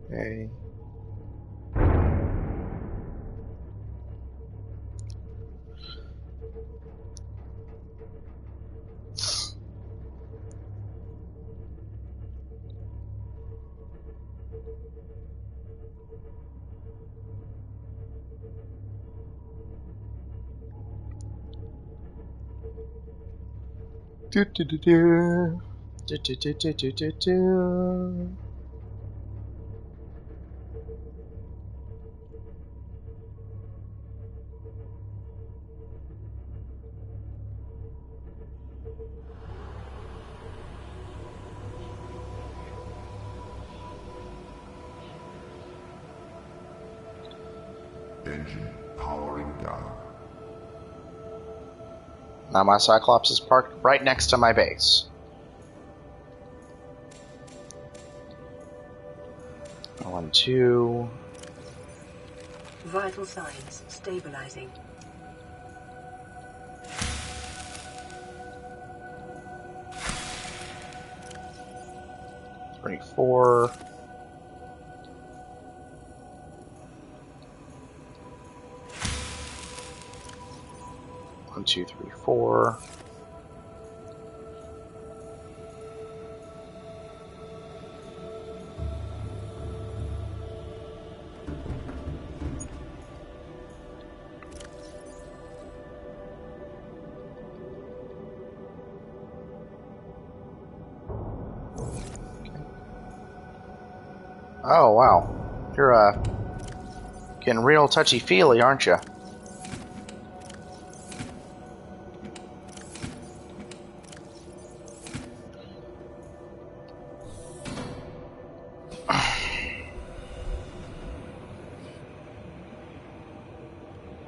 Okay. Do do do do. Do do do do do do do. Engine powering down. Now my Cyclops is parked right next to my base. 1, 2. Vital signs stabilizing. 3, 4. One, two, three, 4. Oh wow, you're getting real touchy-feely, aren't you?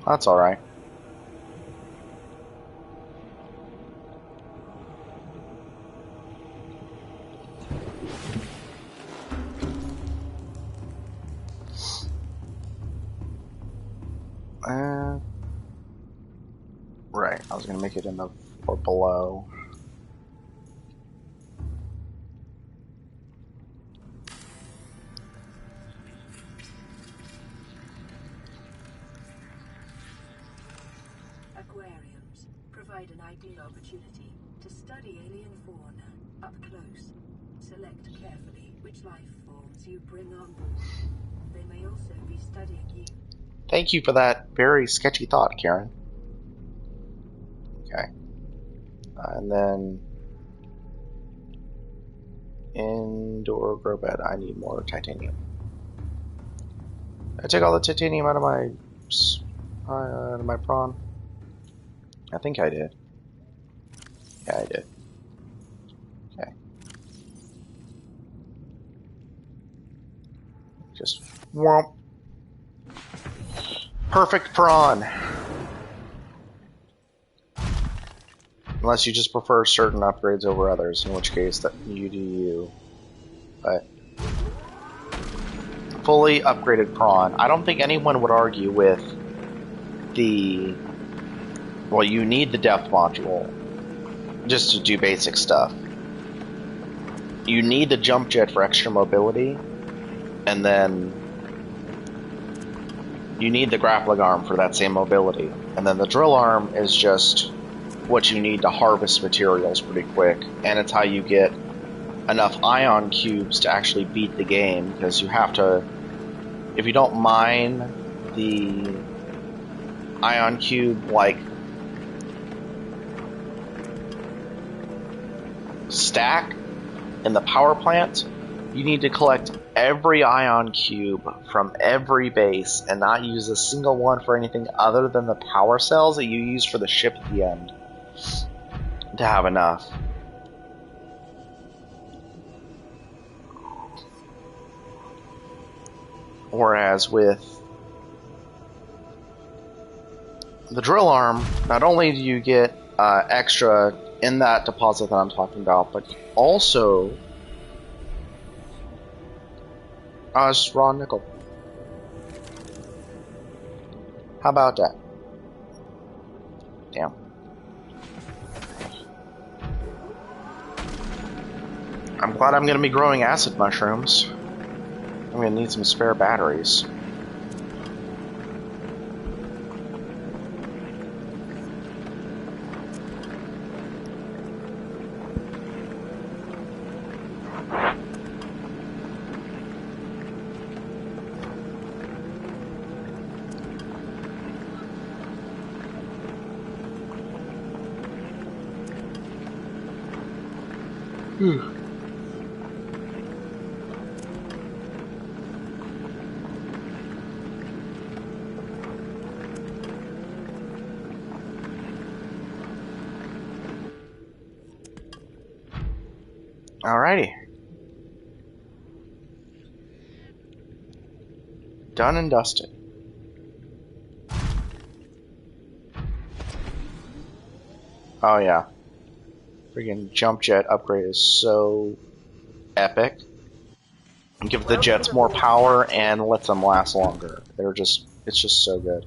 That's alright. Right, I was gonna make it in the or below. Aquariums provide an ideal opportunity to study alien fauna up close. Select carefully which life forms you bring on board. They may also be studying you. Thank you for that very sketchy thought, Karen. Okay. And then indoor grow bed. I need more titanium. I took all the titanium out of my prawn. I think I did. Yeah, I did. Okay. Just whomp. Perfect prawn. Unless you just prefer certain upgrades over others, in which case that you do you. But fully upgraded prawn. I don't think anyone would argue with the. Well, you need the depth module just to do basic stuff. You need the jump jet for extra mobility, and then you need the grappling arm for that same mobility. And then the drill arm is just what you need to harvest materials pretty quick, and it's how you get enough ion cubes to actually beat the game, because you have to, if you don't mine the ion cube like stack in the power plant, you need to collect every ion cube from every base and not use a single one for anything other than the power cells that you use for the ship at the end to have enough. Whereas with the drill arm, not only do you get extra in that deposit that I'm talking about, but also it's just raw nickel. How about that? Damn. I'm glad I'm going to be growing acid mushrooms. I'm going to need some spare batteries. Alrighty. Done and dusted. Oh yeah. Freaking jump jet upgrade is so epic. Give the jets more power and lets them last longer. It's just so good.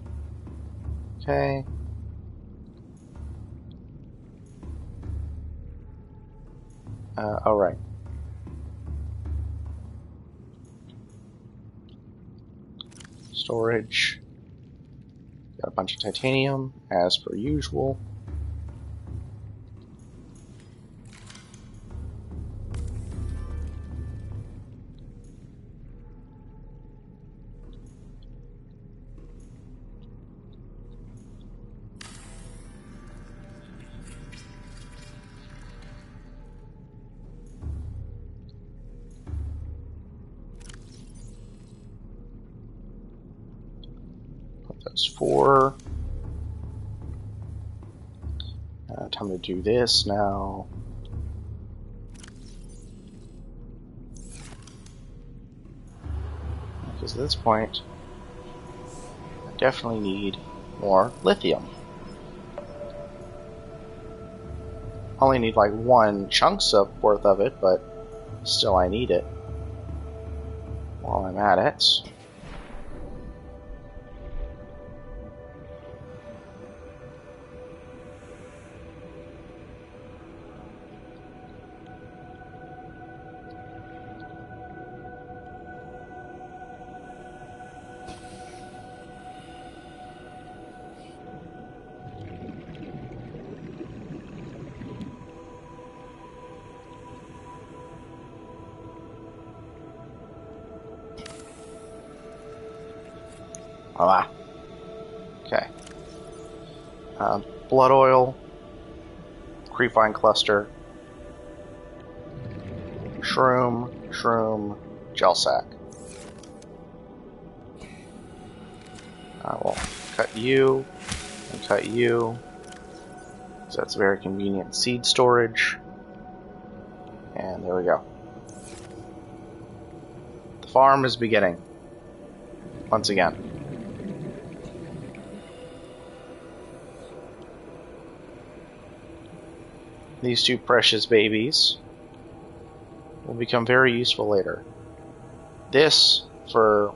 Okay. Alright. Storage. Got a bunch of titanium, as per usual. That's 4. Time to do this now. Because at this point, I definitely need more lithium. Only need like 1 chunks worth of it, but still I need it while I'm at it. Ah. Okay. Blood oil, creepvine cluster, shroom, gel sack. cut you, and cut you. So that's very convenient seed storage. And there we go. The farm is beginning. Once again. These two precious babies will become very useful later. This for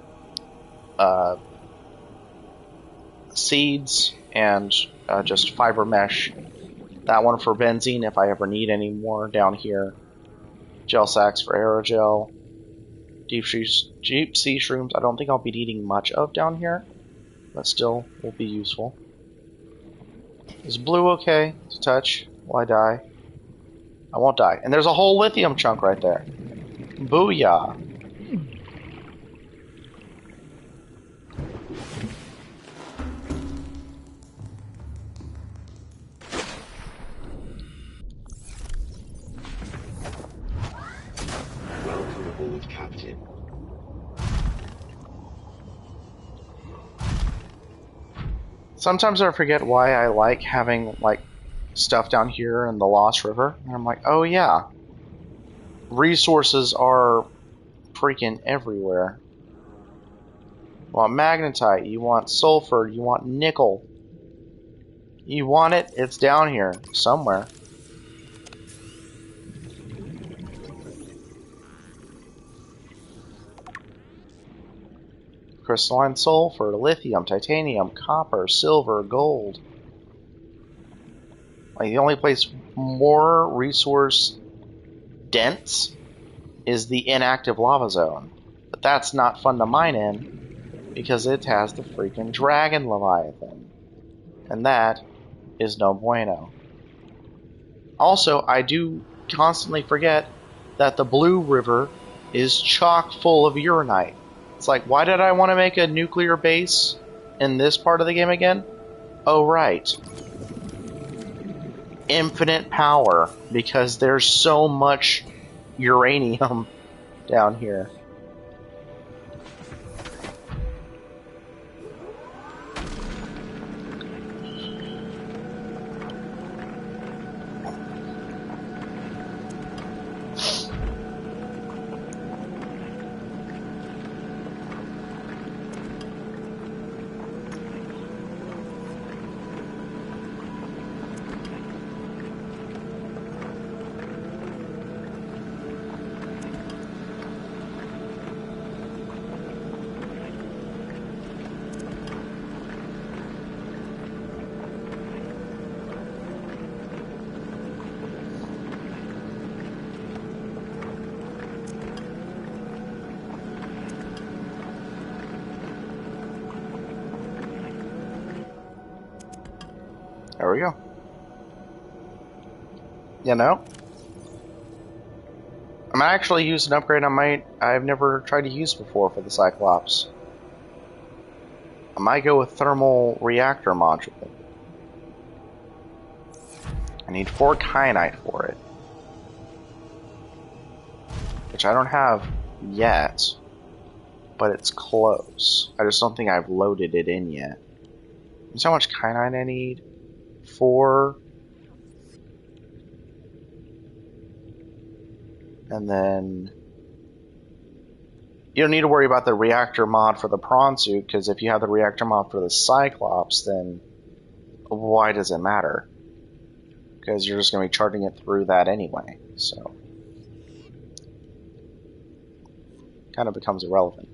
seeds and just fiber mesh. That one for benzene if I ever need any more down here. Gel sacks for aerogel. Deep sea shrooms I don't think I'll be needing much of down here, but still will be useful. Is blue okay to touch? Will I die? I won't die. And there's a whole lithium chunk right there. Booyah. Welcome aboard, Captain. Sometimes I forget why I like having like stuff down here in the Lost River. And I'm like, oh yeah. Resources are freaking everywhere. You want magnetite, you want sulfur, you want nickel. You want it, it's down here somewhere. Crystalline sulfur, lithium, titanium, copper, silver, gold. Like the only place more resource dense is the inactive lava zone. But that's not fun to mine in because it has the freaking dragon leviathan. And that is no bueno. Also, I do constantly forget that the Blue River is chock full of uranite. It's like, why did I want to make a nuclear base in this part of the game again? Oh, right. Infinite power, because there's so much uranium down here. There we go. You know? I'm actually using an upgrade I've never tried to use before for the Cyclops. I might go with thermal reactor module. I need 4 kyanite for it. Which I don't have yet. But it's close. I just don't think I've loaded it in yet. You know how much kyanite I need? 4. And then you don't need to worry about the reactor mod for the prawn suit, because if you have the reactor mod for the Cyclops, then why does it matter? Because you're just going to be charging it through that anyway, so kind of becomes irrelevant.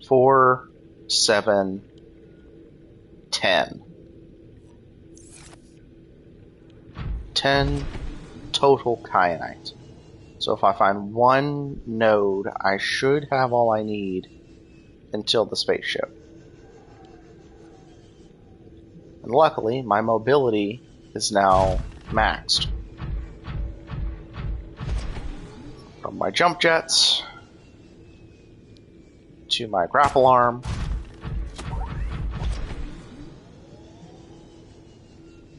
4, 7, 10. 10 total kyanite. So if I find one node, I should have all I need until the spaceship. And luckily, my mobility is now maxed. From my jump jets to my grapple arm.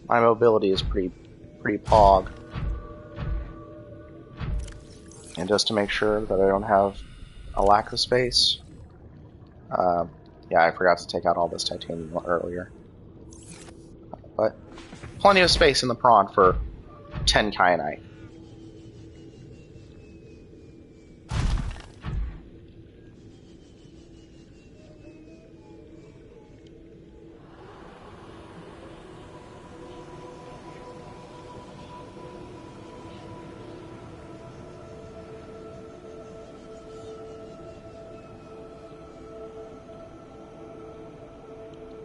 My mobility is pretty pog. And just to make sure that I don't have a lack of space, Yeah, I forgot to take out all this titanium earlier. But plenty of space in the prawn for 10 kyanite.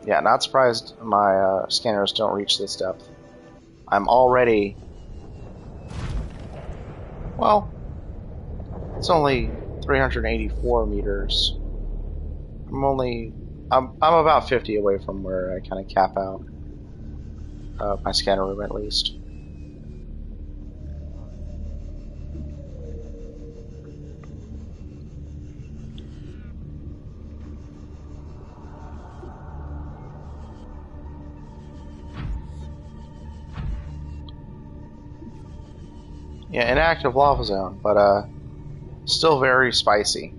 Yeah, not surprised my scanners don't reach this depth. I'm already... Well, it's only 384 meters. I'm about 50 away from where I kind of cap out. My scanner room, at least. Yeah, inactive lava zone, but still very spicy.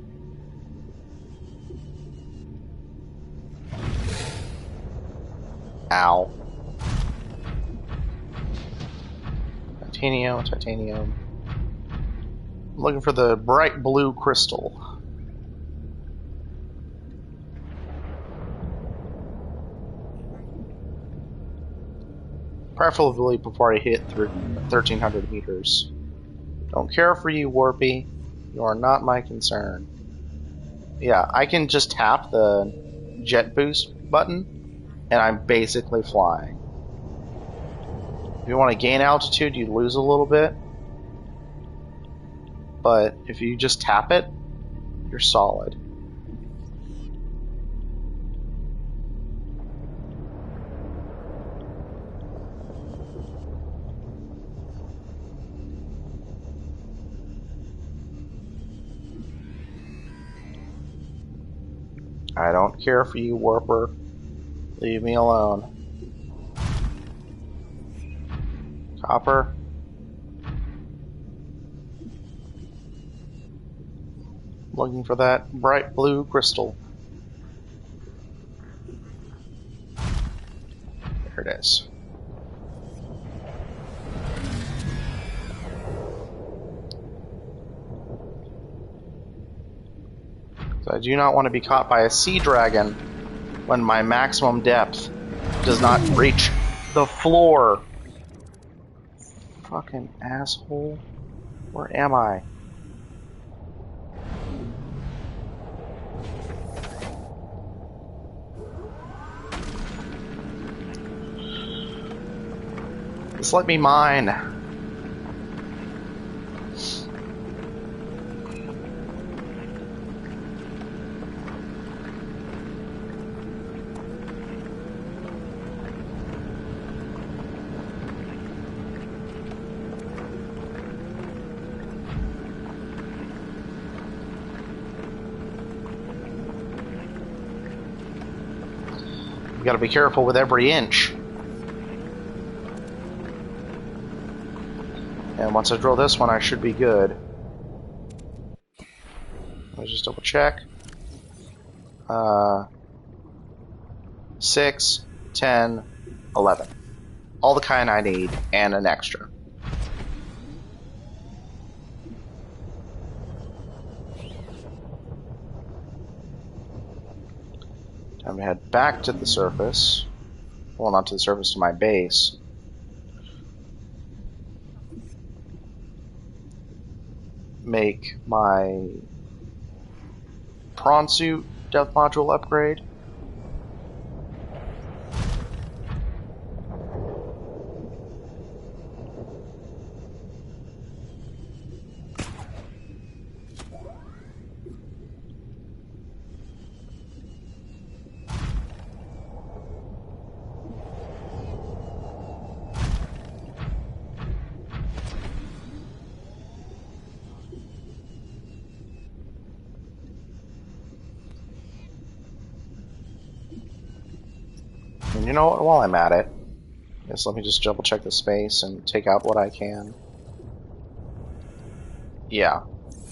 Ow. Titanium, titanium. I'm looking for the bright blue crystal. Preferably before I hit through 1300 meters. Don't care for you, Warpy. You are not my concern. Yeah, I can just tap the jet boost button, and I'm basically flying. If you want to gain altitude, you lose a little bit. But if you just tap it, you're solid. I don't care for you, Warper. Leave me alone. Copper. Looking for that bright blue crystal. There it is. So I do not want to be caught by a sea dragon when my maximum depth does not reach the floor. Fucking asshole. Where am I? Just let me mine. You gotta be careful with every inch. And once I drill this one, I should be good. Let me just double check. 6, 10, 11. All the kind I need, and an extra. Time to head back to the surface. Well, not to the surface, to my base. Make my prawn suit depth module upgrade. And you know what, while I'm at it, guess let me just double check the space and take out what I can. Yeah,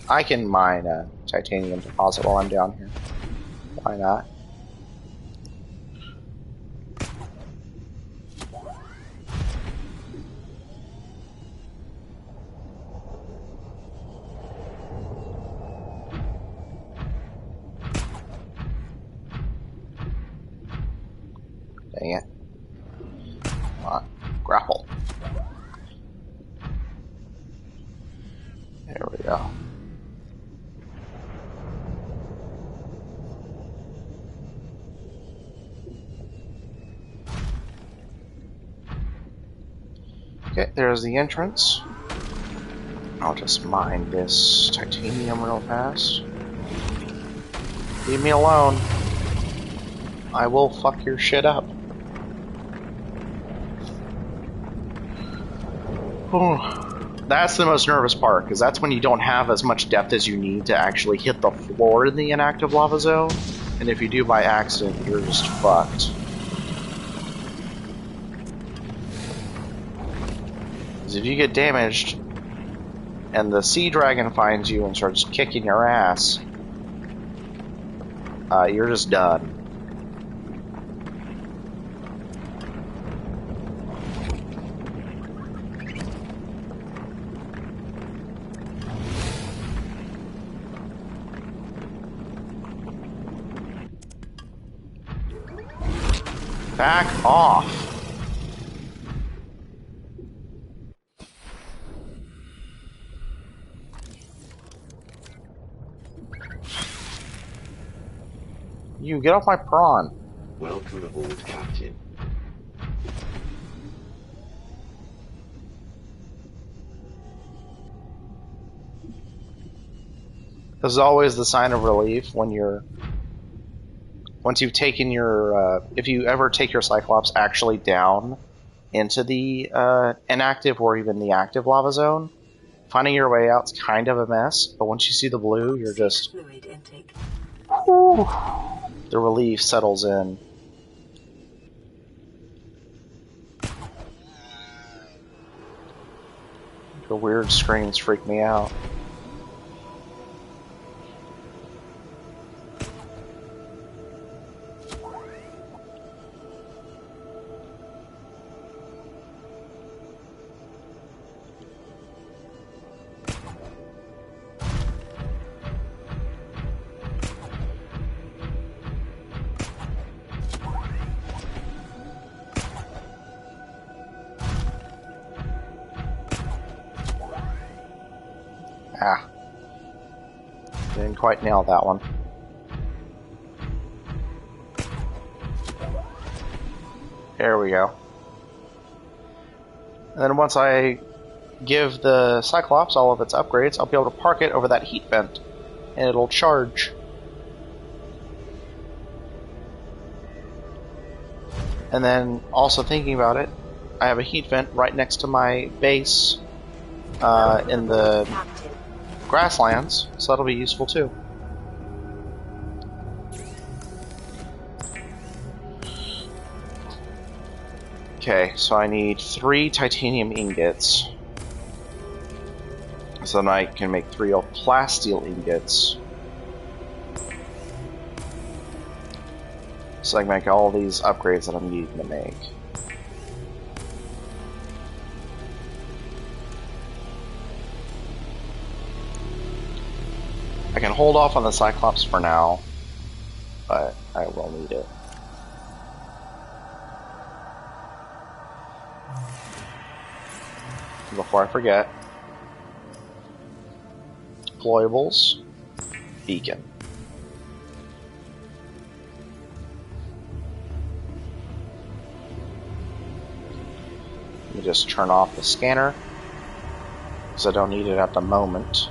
I can mine a titanium deposit while I'm down here. Why not? Grapple. There we go. Okay, there's the entrance. I'll just mine this titanium real fast. Leave me alone. I will fuck your shit up. That's the most nervous part, because that's when you don't have as much depth as you need to actually hit the floor in the inactive lava zone. And if you do by accident, you're just fucked. Because if you get damaged, and the sea dragon finds you and starts kicking your ass, you're just done. Back off. You get off my prawn. Welcome aboard, Captain. This is always the sign of relief when you're... Once you've taken your... if you ever take your Cyclops actually down into the inactive or even the active lava zone, finding your way out's kind of a mess, but once you see the blue, you're just... Fluid intake. Whew, the relief settles in. The weird screams freak me out. Ah. Didn't quite nail that one. There we go. And then once I give the Cyclops all of its upgrades, I'll be able to park it over that heat vent, and it'll charge. And then, also thinking about it, I have a heat vent right next to my base in the grasslands, so that'll be useful too. Okay, so I need 3 titanium ingots. So then I can make 3 plasteel ingots. So I can make all these upgrades that I'm needing to make. I can hold off on the Cyclops for now, but I will need it. Before I forget, deployables, beacon. Let me just turn off the scanner, because I don't need it at the moment.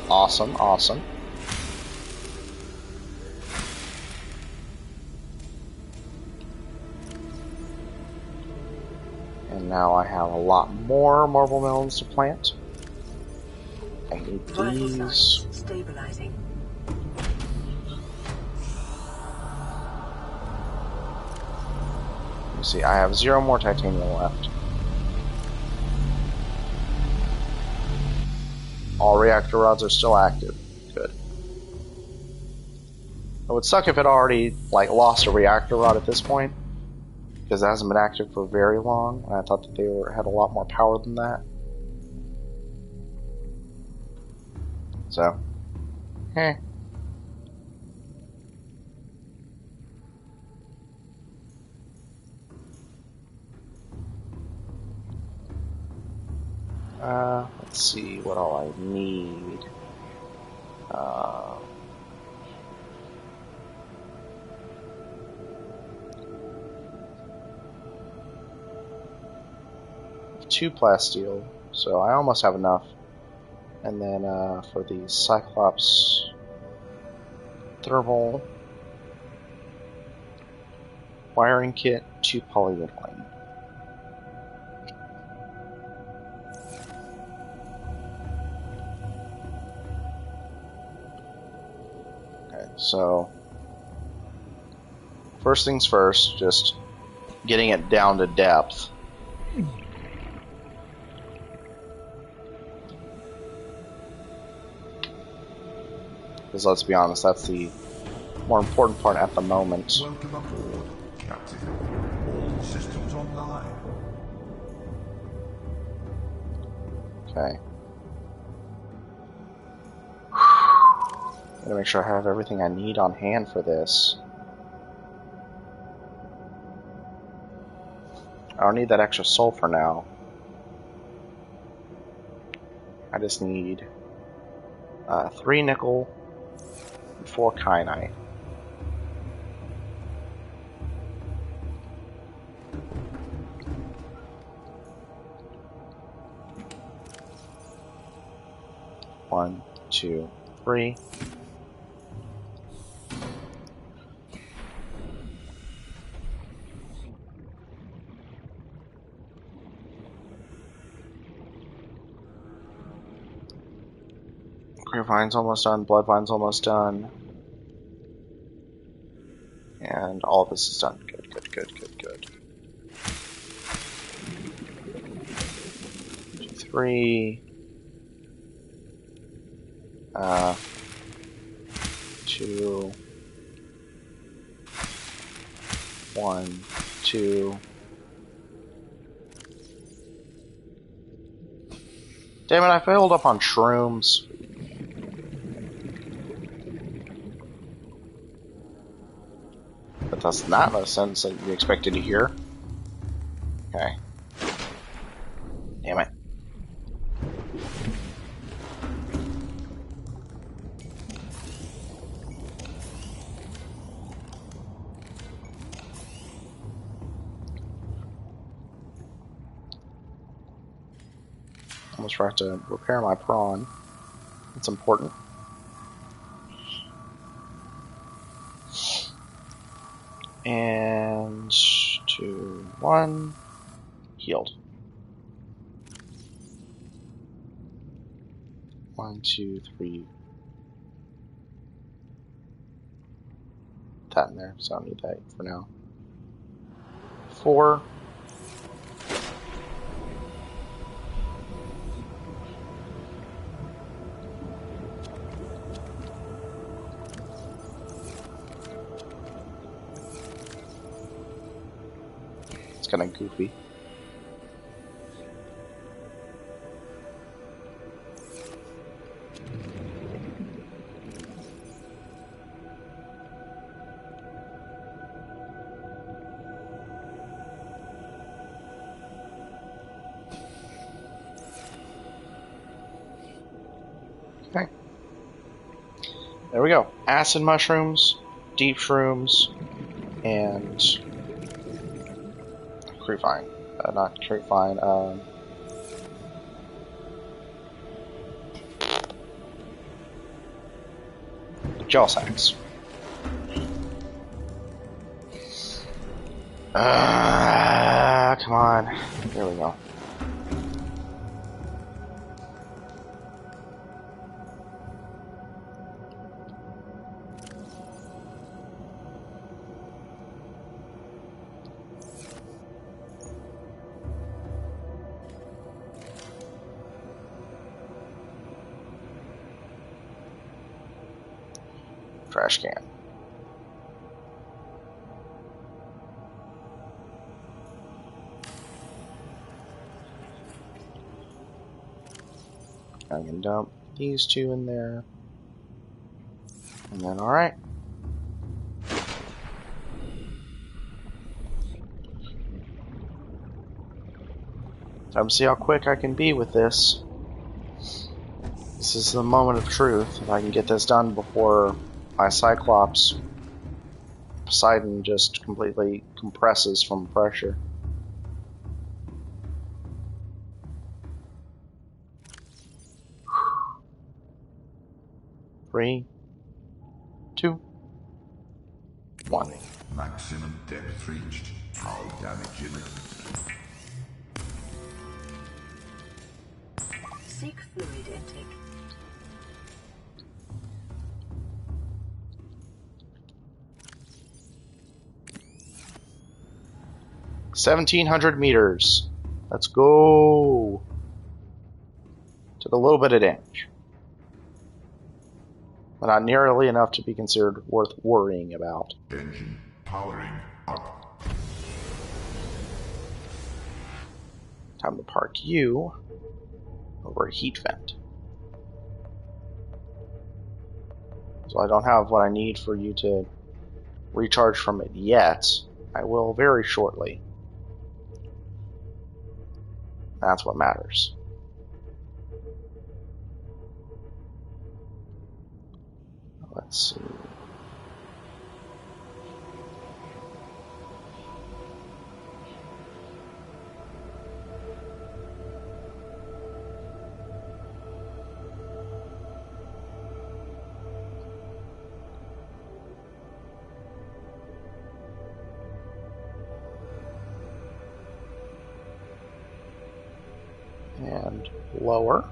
Awesome, awesome. And now I have a lot more marble melons to plant. I need Vital these. signs stabilizing. Let me see, I have 0 more titanium left. All reactor rods are still active. Good. It would suck if it already lost a reactor rod at this point, because it hasn't been active for very long, and I thought that they had a lot more power than that. So, eh. Let's see what all I need. Two plasteel, so I almost have enough. And then for the Cyclops thermal wiring kit, 2 polyethylene. Okay, so first things first, just getting it down to depth. Because let's be honest, that's the more important part at the moment. Welcome aboard, Captain. All systems online. Okay. Gotta make sure I have everything I need on hand for this. I don't need that extra sulfur now. I just need 3 nickel and 4 kyanite. One, two, three. Gravevine's almost done, Bloodvine's almost done. And all of this is done. Good, good, good, good, good. 3. 2. 1, 2. Damn it, I filled up on shrooms. But that's not the sentence that you expected to hear. Okay. Damn it. Almost forgot to repair my prawn. That's important. And 2, 1. Healed. 1, 2, 3. That in there, so I don't need that for now. 4. It's kind of goofy. Okay. There we go. Acid mushrooms, deep shrooms, and crewvine. Not crewvine, gel sacks. Come on. There we go. Trash can. I can dump these two in there. And then, alright. Time to see how quick I can be with this. This is the moment of truth. If I can get this done before my Cyclops Poseidon just completely compresses from pressure. Three, two, one. Maximum depth reached. Hull damage imminent. Seek fluid intake. $1,700 meters. Let's go. Took a little bit of damage, but not nearly enough to be considered worth worrying about. Engine powering up. Time to park you over a heat vent. So I don't have what I need for you to recharge from it yet. I will very shortly. That's what matters. Let's see. And lower.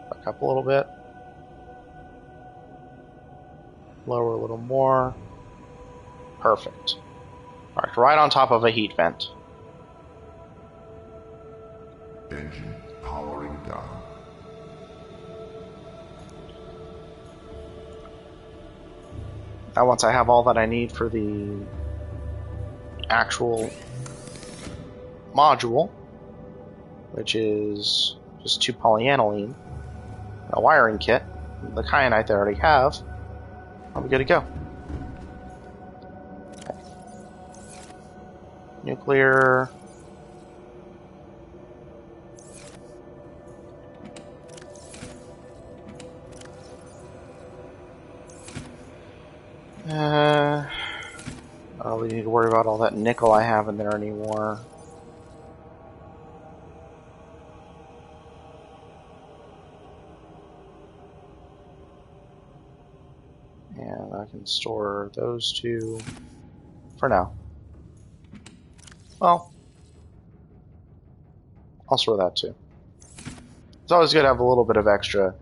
Back up a little bit. Lower a little more. Perfect. Parked right on top of a heat vent. Engine powering down. Now once I have all that I need for the actual module, which is just 2 polyaniline, a wiring kit, the kyanite that I already have, I'm good to go. Okay. Nuclear. I don't really need to worry about all that nickel I have in there anymore. And I can store those two for now. Well, I'll store that too. It's always good to have a little bit of extra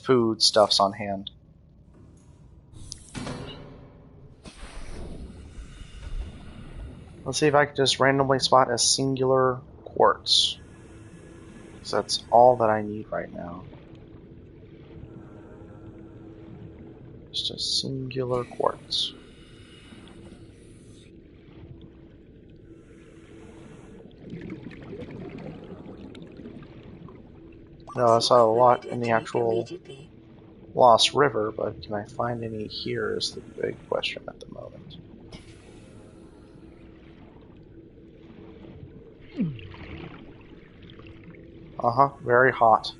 food stuffs on hand. Let's see if I can just randomly spot a singular quartz. So that's all that I need right now. Just a singular quartz. No, I saw a lot in the actual Lost River, but can I find any here is the big question at the moment. Very hot.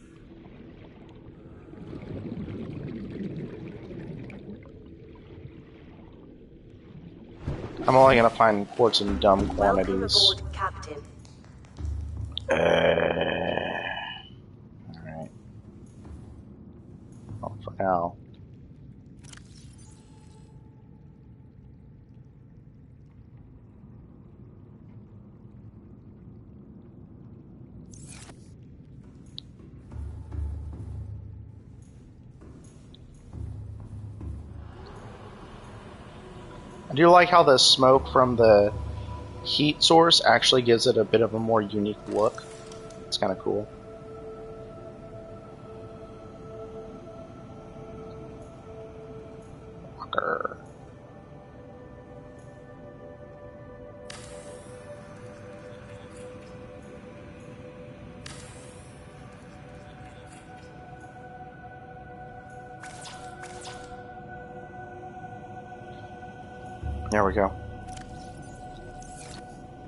I'm only gonna find quartz in dumb quantities. Welcome aboard, Captain. Alright. Well, for now. I do like how the smoke from the heat source actually gives it a bit of a more unique look. It's kind of cool. Walker. There we go.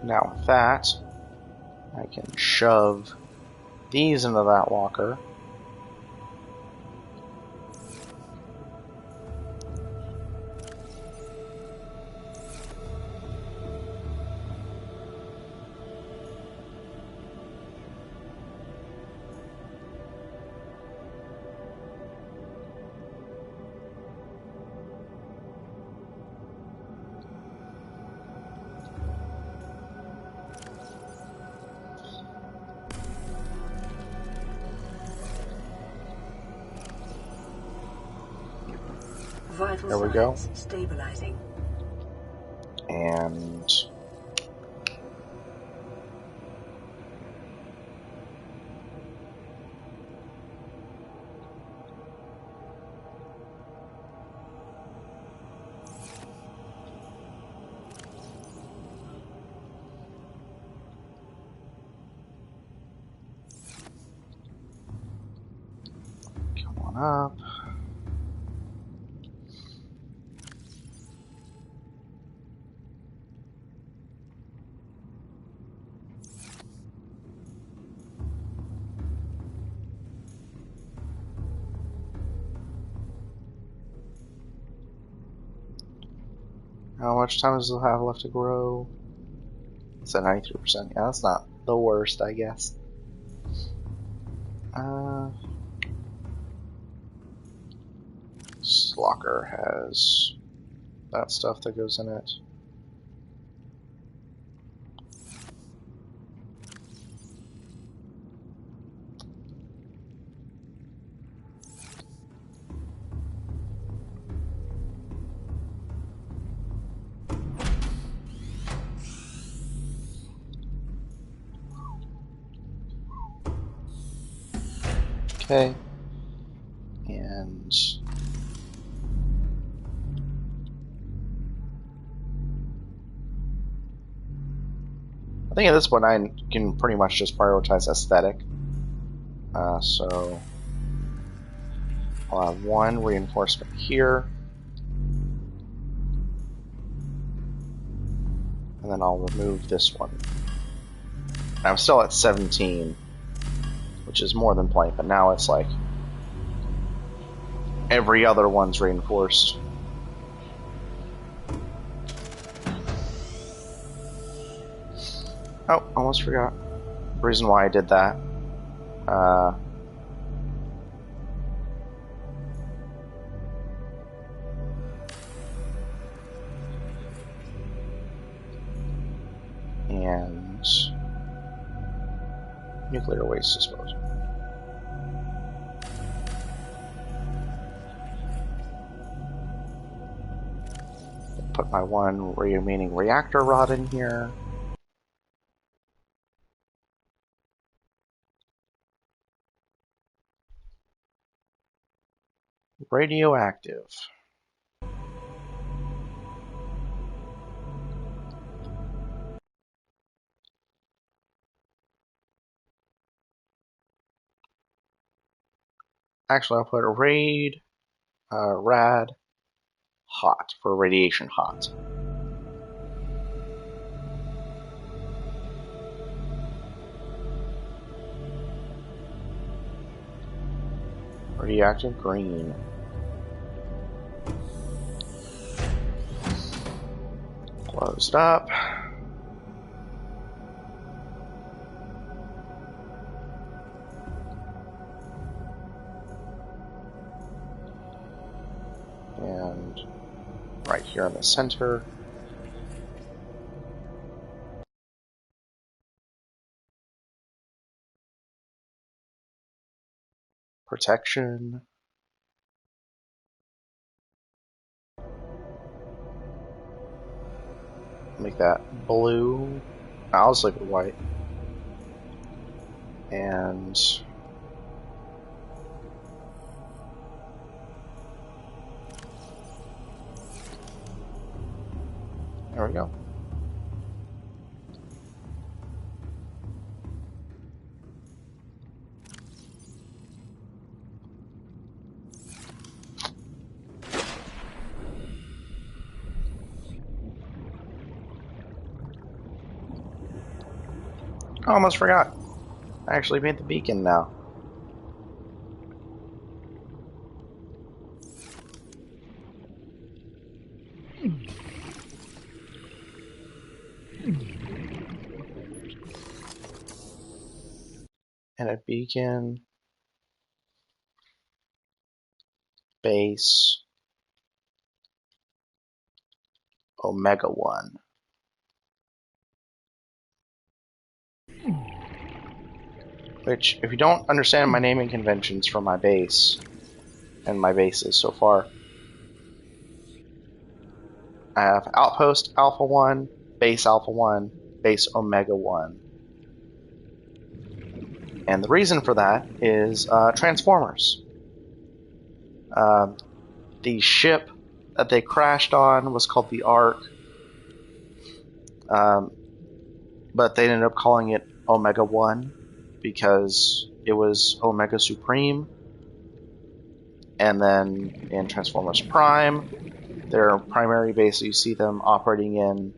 Now with that, I can shove these into that locker. Vital There we go. signs stabilizing. And come on up. How much time does it have left to grow? It's at 93%. Yeah, that's not the worst, I guess. This locker has that stuff that goes in it. Okay. And I think at this point I can pretty much just prioritize aesthetic. So I'll have one reinforcement here. And then I'll remove this one. I'm still at 17, which is more than plenty, but now it's like every other one's reinforced. Oh, almost forgot. The reason why I did that. And nuclear waste disposal. Put my one remaining reactor rod in here. Radioactive. Actually, I'll put rad, hot for radiation hot. Radioactive green. Closed up. And right here in the center. Protection. Make that blue. I'll just leave it white. And there we go. I almost forgot. I actually made the beacon now. And a beacon, base, Omega 1. Which, if you don't understand my naming conventions for my base, and my bases so far, I have Outpost Alpha 1, Base Alpha 1, Base Omega 1. And the reason for that is Transformers. The ship that they crashed on was called the Ark, but they ended up calling it Omega 1 because it was Omega Supreme. And then in Transformers Prime, their primary base you see them operating in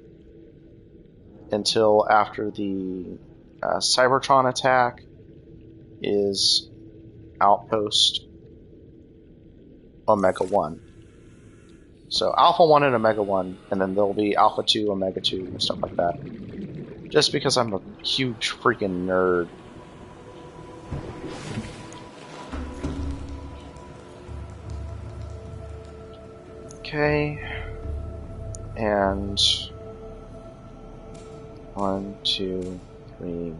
until after the Cybertron attack is Outpost Omega 1. So Alpha 1 and Omega 1, and then there'll be Alpha 2, Omega 2, and stuff like that. Just because I'm a huge freaking nerd. Okay. And 1, 2, 3.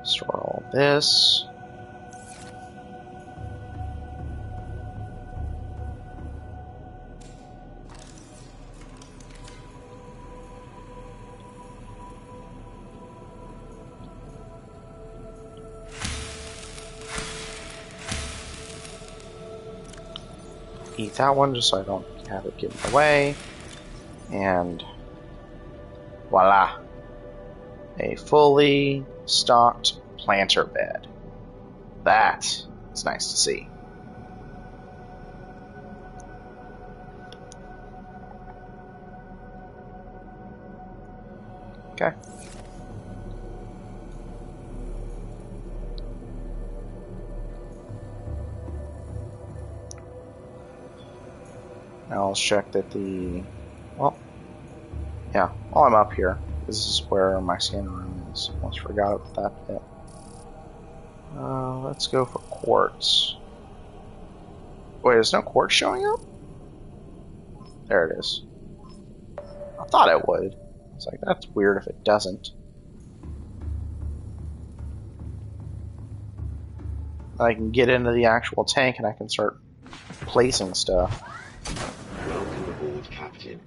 Store all this. Eat that one just so I don't have it given away. And voila. A fully stocked planter bed. That is nice to see. Okay. Now I'll check that the... Well, yeah, while I'm up here, this is where my scanner room is. Almost forgot about that bit. Let's go for quartz. Wait, is no quartz showing up? There it is. I thought it would. I was like, that's weird if it doesn't. I can get into the actual tank and I can start placing stuff. Welcome aboard, Captain.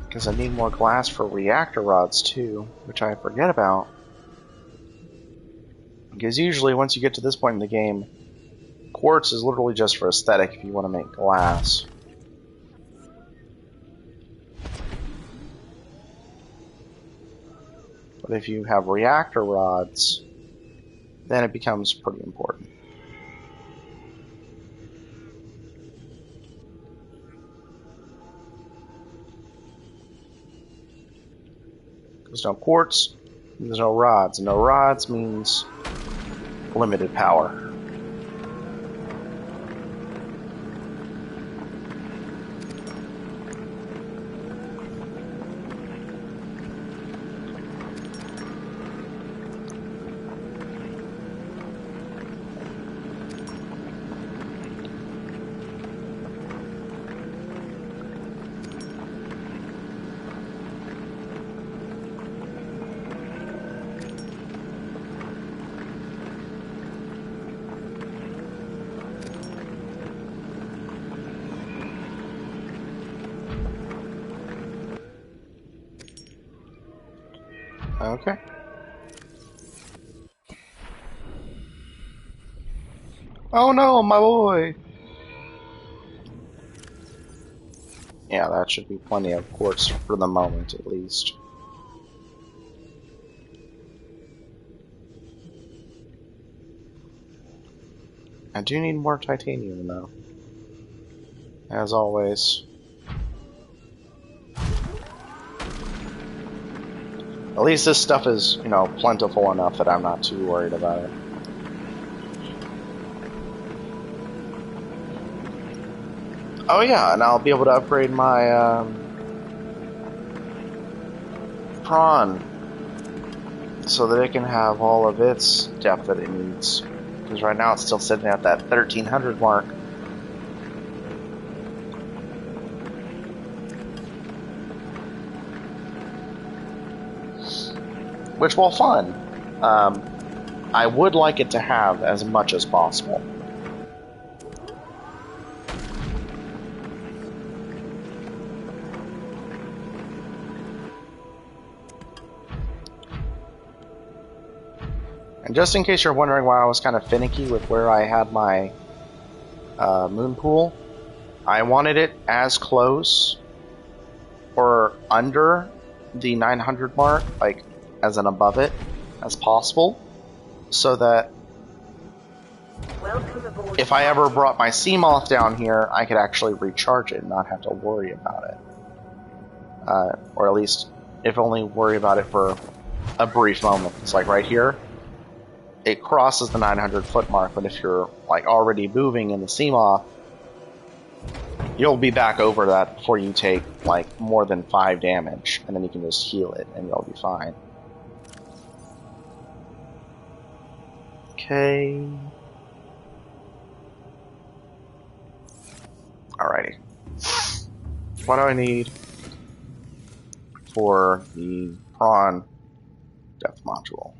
Because I need more glass for reactor rods too, which I forget about. Because usually once you get to this point in the game, quartz is literally just for aesthetic if you want to make glass. But if you have reactor rods, then it becomes pretty important. There's no quartz, there's no rods. No rods means limited power. Okay. Oh no, my boy! Yeah, that should be plenty of quartz for the moment, at least. I do need more titanium, though. As always. At least this stuff is, you know, plentiful enough that I'm not too worried about it. Oh yeah, and I'll be able to upgrade my prawn so that it can have all of its depth that it needs. Because right now it's still sitting at that 1300 mark. Which, while fun, I would like it to have as much as possible. And just in case you're wondering why I was kind of finicky with where I had my moon pool, I wanted it as close or under the 900 mark, like as in above it, as possible, so that if I ever brought my sea moth down here, I could actually recharge it and not have to worry about it. Or at least, if only worry about it for a brief moment. It's like right here, it crosses the 900 foot mark, but if you're like already moving in the sea moth, you'll be back over that before you take like more than 5 damage, and then you can just heal it and you'll be fine. Okay. Alrighty. What do I need for the prawn depth module?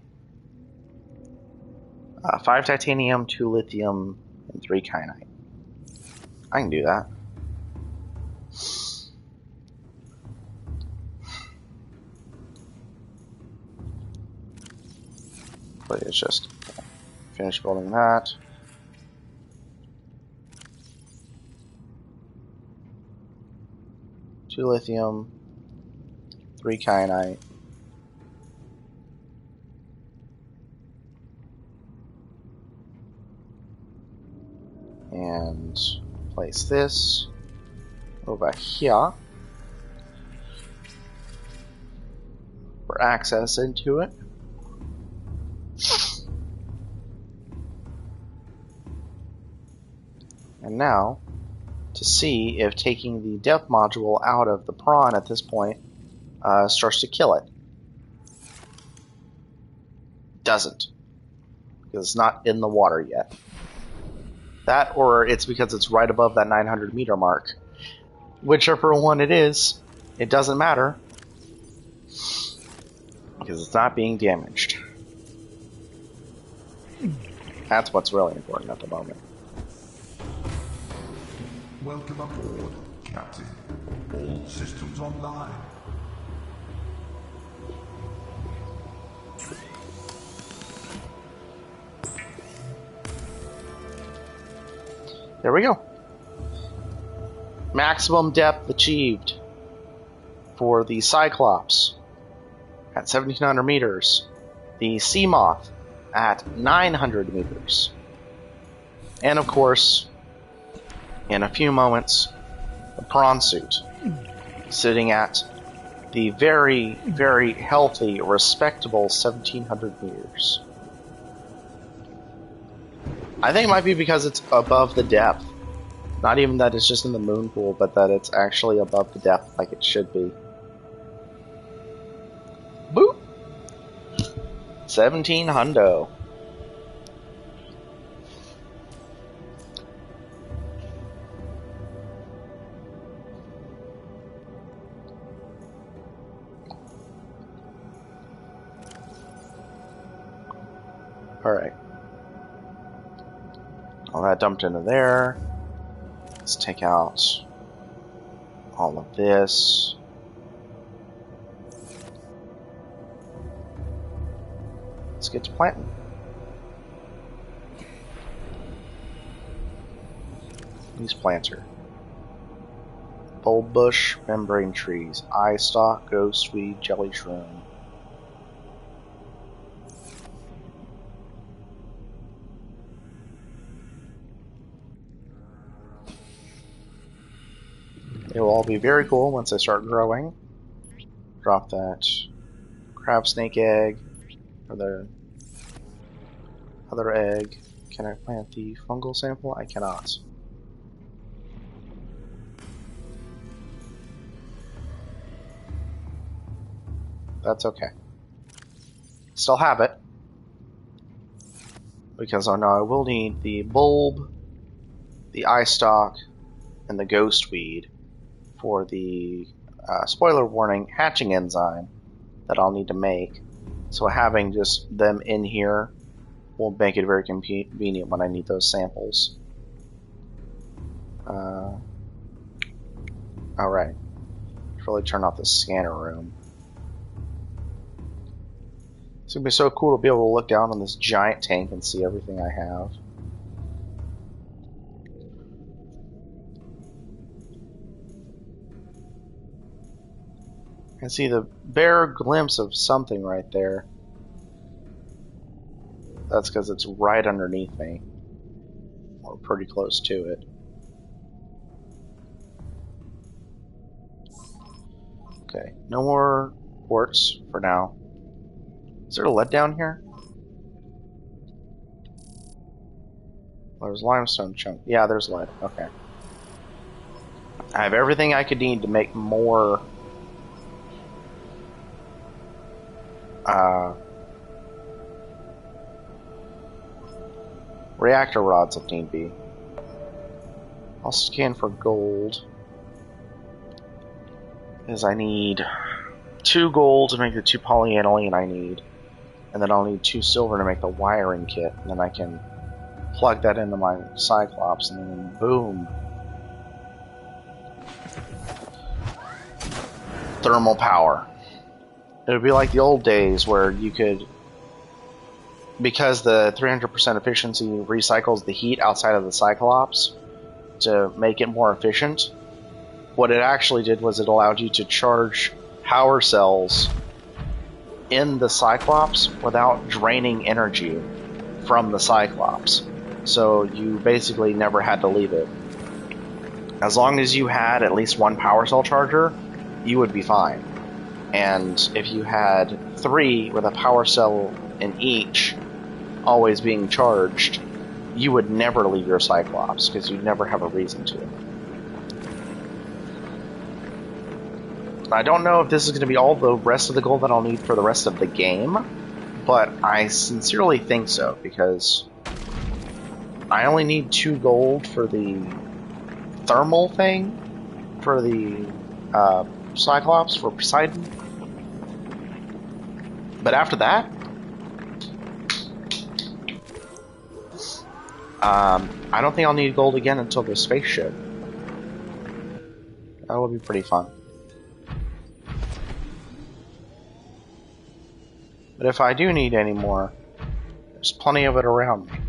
5 titanium, 2 lithium, and 3 kyanite. I can do that. But it's just finish building that. Two lithium, 3 kyanite. And place this over here for access into it. And now, to see if taking the depth module out of the prawn at this point starts to kill it. Doesn't. Because it's not in the water yet. That, or it's because it's right above that 900 meter mark. Whichever one it is, it doesn't matter. Because it's not being damaged. That's what's really important at the moment. Welcome aboard, Captain. All systems online. There we go. Maximum depth achieved for the Cyclops at 1700 meters. The Sea Moth at 900 meters. And of course, in a few moments, the prawn suit sitting at the very, very healthy, respectable 1700 meters. I think it might be because it's above the depth. Not even that it's just in the moon pool, but that it's actually above the depth like it should be. Boop! 17 hundo. Alright. All that dumped into there. Let's take out all of this. Let's get to planting. These planter. Bulb bush, membrane trees, eye stalk, ghostweed, jelly shroom. They will all be very cool once they start growing. Drop that crab snake egg, or the other egg. Can I plant the fungal sample? I cannot. That's okay. Still have it. Because I know I will need the bulb, the eye stalk, and the ghostweed for the spoiler warning hatching enzyme that I'll need to make. So having just them in here will make it very convenient when I need those samples. Alright. Really turn off the scanner room. It's gonna be so cool to be able to look down on this giant tank and see everything I have. I can see the bare glimpse of something right there. That's because it's right underneath me. Or pretty close to it. Okay, no more quartz for now. Is there a lead down here? Well, there's limestone chunk. Yeah, there's lead. Okay. I have everything I could need to make more reactor rods if need be. I'll scan for gold. Because I need 2 gold to make the 2 polyaniline I need. And then I'll need 2 silver to make the wiring kit. And then I can plug that into my Cyclops and then boom. Thermal power. It would be like the old days where you could, because the 300% efficiency recycles the heat outside of the Cyclops to make it more efficient. What it actually did was it allowed you to charge power cells in the Cyclops without draining energy from the Cyclops. So you basically never had to leave it. As long as you had at least 1 power cell charger, you would be fine. And if you had 3 with a power cell in each, always being charged, you would never leave your Cyclops, because you'd never have a reason to. I don't know if this is going to be all the rest of the gold that I'll need for the rest of the game, but I sincerely think so, because I only need 2 gold for the thermal thing, for the Cyclops, for Poseidon. But after that, I don't think I'll need gold again until the spaceship. That will be pretty fun. But if I do need any more, there's plenty of it around me.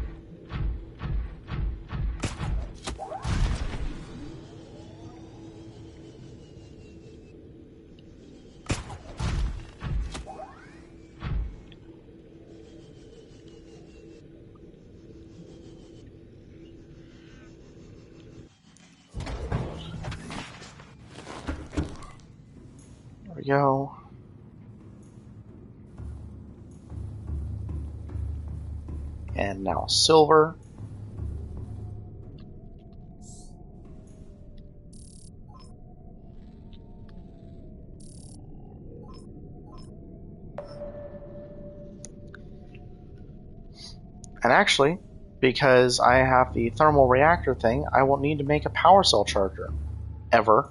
There we go. And now silver. And actually, because I have the thermal reactor thing, I won't need to make a power cell charger. Ever.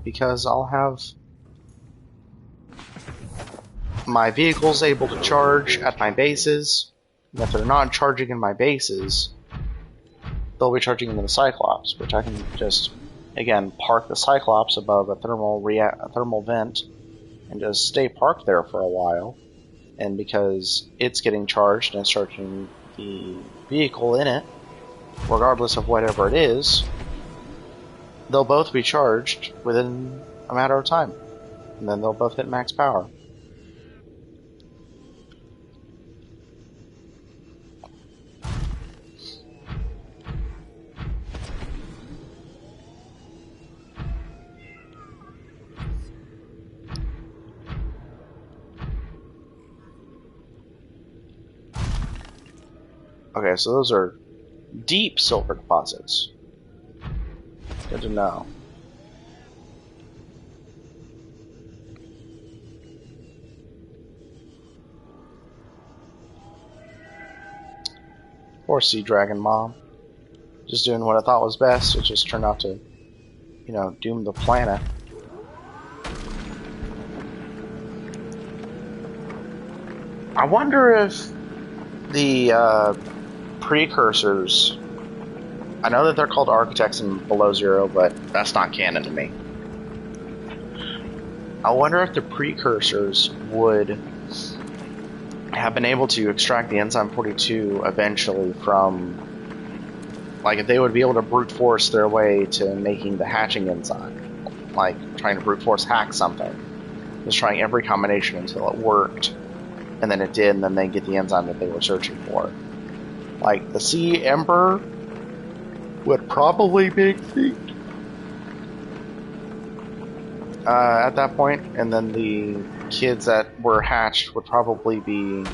Because I'll have my vehicles able to charge at my bases. And if they're not charging in my bases, they'll be charging into the Cyclops, which I can just, again, park the Cyclops above a thermal vent and just stay parked there for a while. And because it's getting charged and it's charging the vehicle in it, regardless of whatever it is, they'll both be charged within a matter of time. And then they'll both hit max power. Okay, so those are deep silver deposits. Good to know. Poor Sea Dragon Mom. Just doing what I thought was best. It just turned out to, doom the planet. I wonder if the precursors. I know that they're called architects in Below Zero, but that's not canon to me. I wonder if the precursors would have been able to extract the enzyme 42 eventually from, like, if they would be able to brute force their way to making the hatching enzyme, like trying to brute force hack something, just trying every combination until it worked, and then it did, and then they get the enzyme that they were searching for. Like, the Sea Emperor would probably be extinct at that point, and then the kids that were hatched would probably be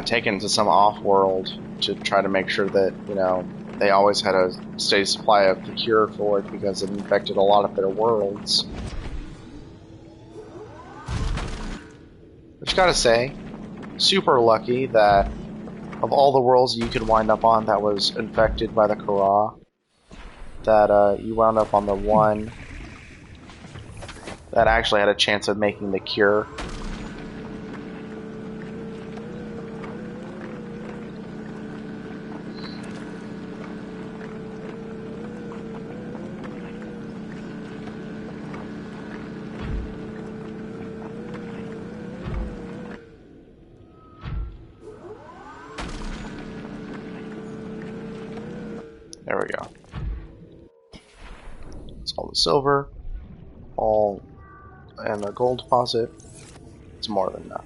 taken to some off-world to try to make sure that, they always had a steady supply of the cure for it because it infected a lot of their worlds. Which, gotta say, super lucky that of all the worlds you could wind up on that was infected by the Kara, that you wound up on the one that actually had a chance of making the cure. There we go. It's all the silver, all, and the gold deposit. It's more than enough.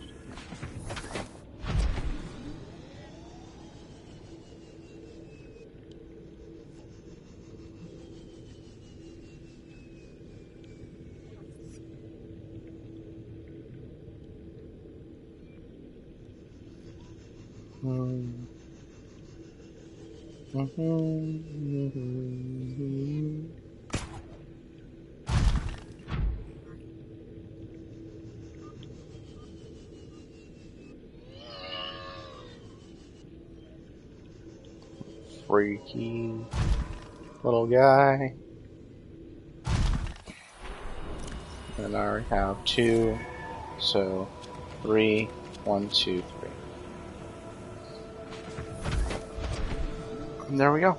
Freaky little guy. And I already have 2, so 3, 1, 2, 3. And there we go.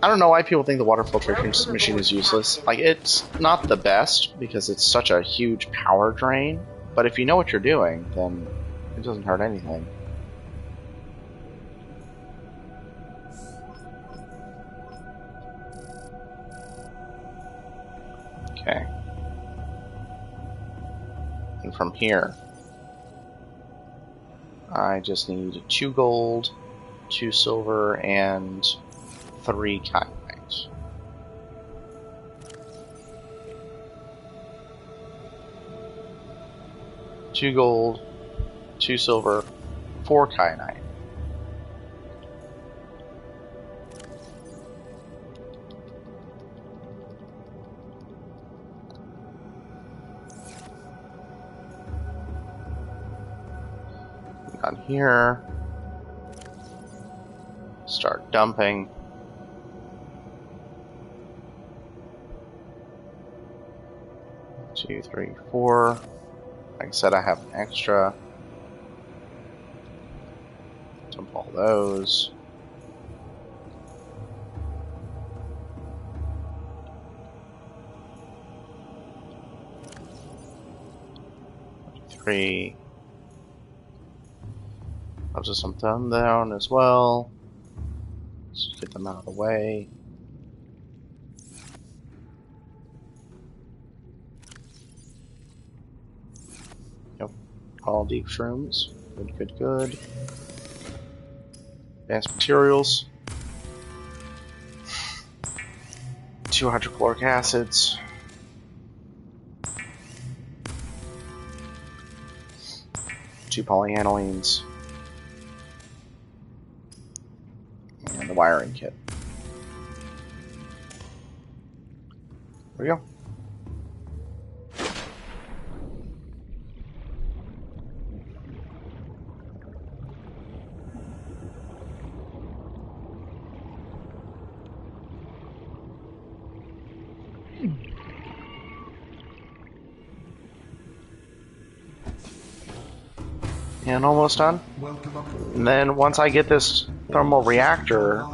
I don't know why people think the water filtration machine is useless. Like, it's not the best because it's such a huge power drain, but if you know what you're doing, then it doesn't hurt anything. Okay. And from here, I just need 2 gold, 2 silver, and 3 kyanite. 2 gold, 2 silver, 4 kyanite. On here, start dumping. Two, three, 4. Like I said, I have an extra. Dump all those. Three. I'll just dump them down as well. Let's get them out of the way. Yep. All deep shrooms. Good, good, good. Advanced materials. 2 hydrochloric acids. Two polyaniline. And the wiring kit. There we go. And almost done. And then once I get this thermal reactor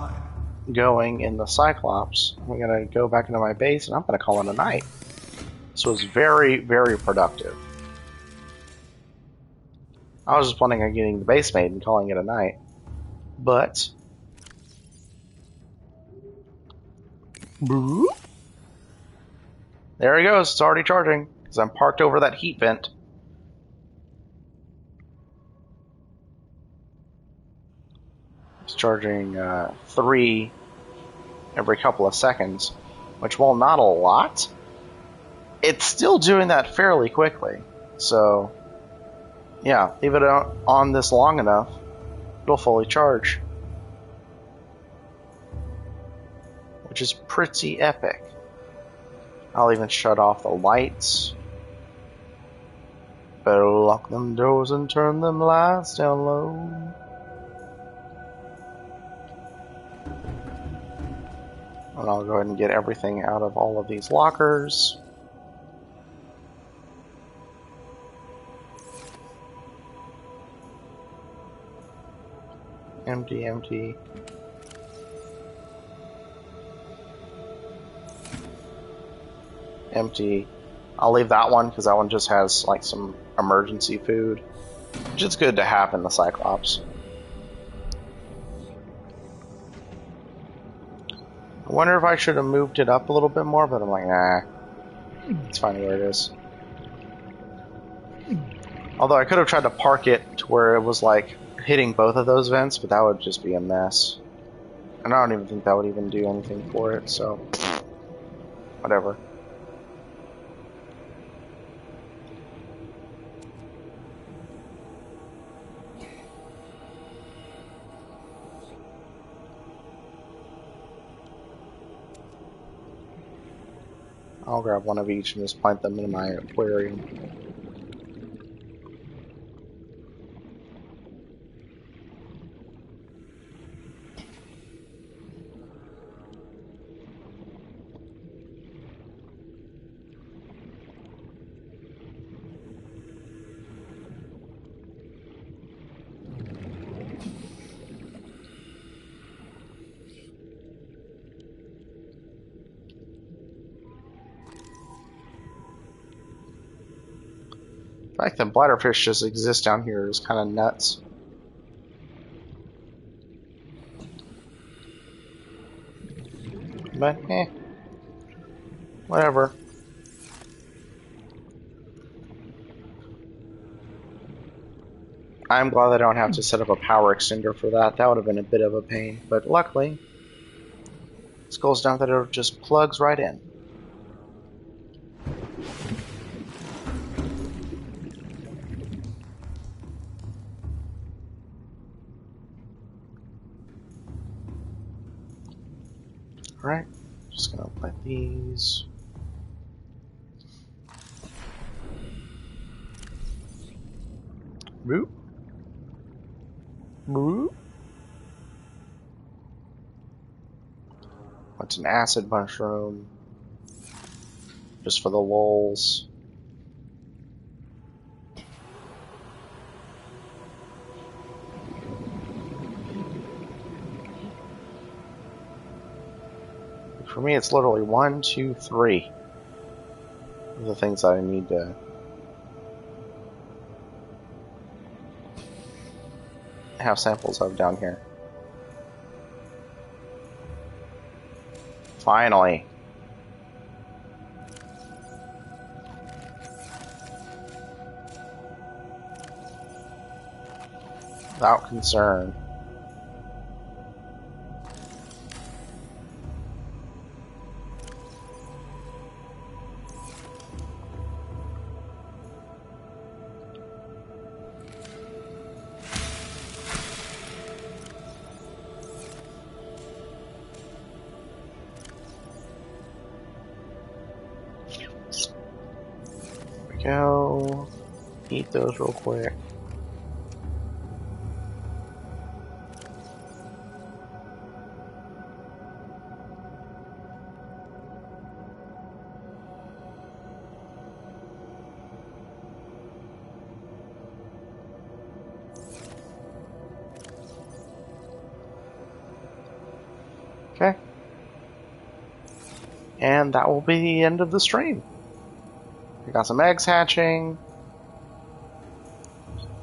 going in the Cyclops, I'm going to go back into my base and I'm going to call it a night. This was very, very productive. I was just planning on getting the base made and calling it a night. But... there he goes. It's already charging because I'm parked over that heat vent. It's charging 3 every couple of seconds, while not a lot, it's still doing that fairly quickly. So, yeah, leave it on this long enough, it'll fully charge. Which is pretty epic. I'll even shut off the lights. Better lock them doors and turn them lights down low. And I'll go ahead and get everything out of all of these lockers. Empty, empty. Empty. I'll leave that one because that one just has like some emergency food, which is good to have in the Cyclops. I wonder if I should have moved it up a little bit more, but I'm like, nah, it's fine where it is. Although I could have tried to park it to where it was like hitting both of those vents, but that would just be a mess. And I don't even think that would even do anything for it, so whatever. I'll grab one of each and just plant them in my aquarium. The fact that bladderfish just exist down here is kind of nuts. But, whatever. I'm glad I don't have to set up a power extender for that. That would have been a bit of a pain. But luckily, this goes down that it just plugs right in. Alright, just gonna plant these. Boop. Boop. What's an acid mushroom? Just for the lulz. For me, it's literally 1, 2, 3 of the things that I need to have samples of down here. Finally. Without concern. There we go. Eat those real quick. Okay. And that will be the end of the stream. I got some eggs hatching.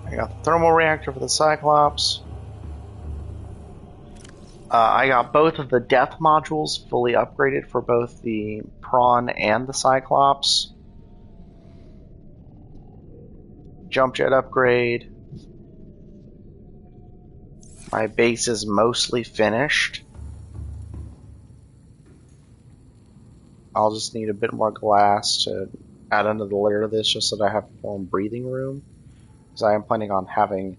I got the thermal reactor for the Cyclops. I got both of the death modules fully upgraded for both the Prawn and the Cyclops. Jump jet upgrade. My base is mostly finished. I'll just need a bit more glass to add under the layer of this just so that I have more breathing room. Because I am planning on having,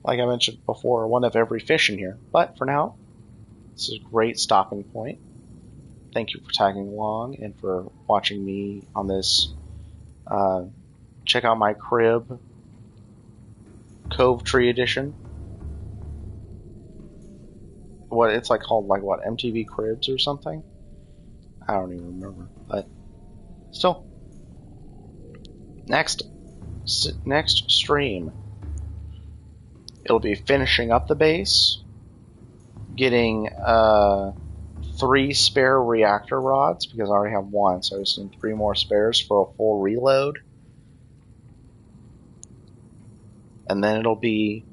like I mentioned before, one of every fish in here. But for now, this is a great stopping point. Thank you for tagging along and for watching me on this. Check out my crib, Cove Tree Edition. What it's like called, like what, MTV Cribs or something? I don't even remember, but still. Next stream, it'll be finishing up the base, getting 3 spare reactor rods because I already have 1, so I just need 3 more spares for a full reload. And then it'll be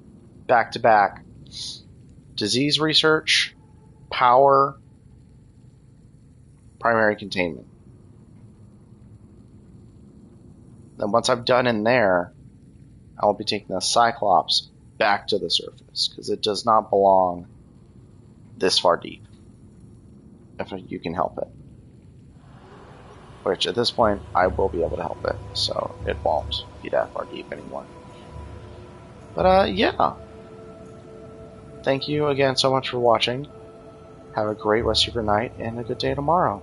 back-to-back disease research, power, primary containment. Then once I'm done in there, I'll be taking the Cyclops back to the surface because it does not belong this far deep, if you can help it. Which at this point, I will be able to help it, so it won't be that far deep anymore. But yeah. Thank you again so much for watching. Have a great rest of your night and a good day tomorrow.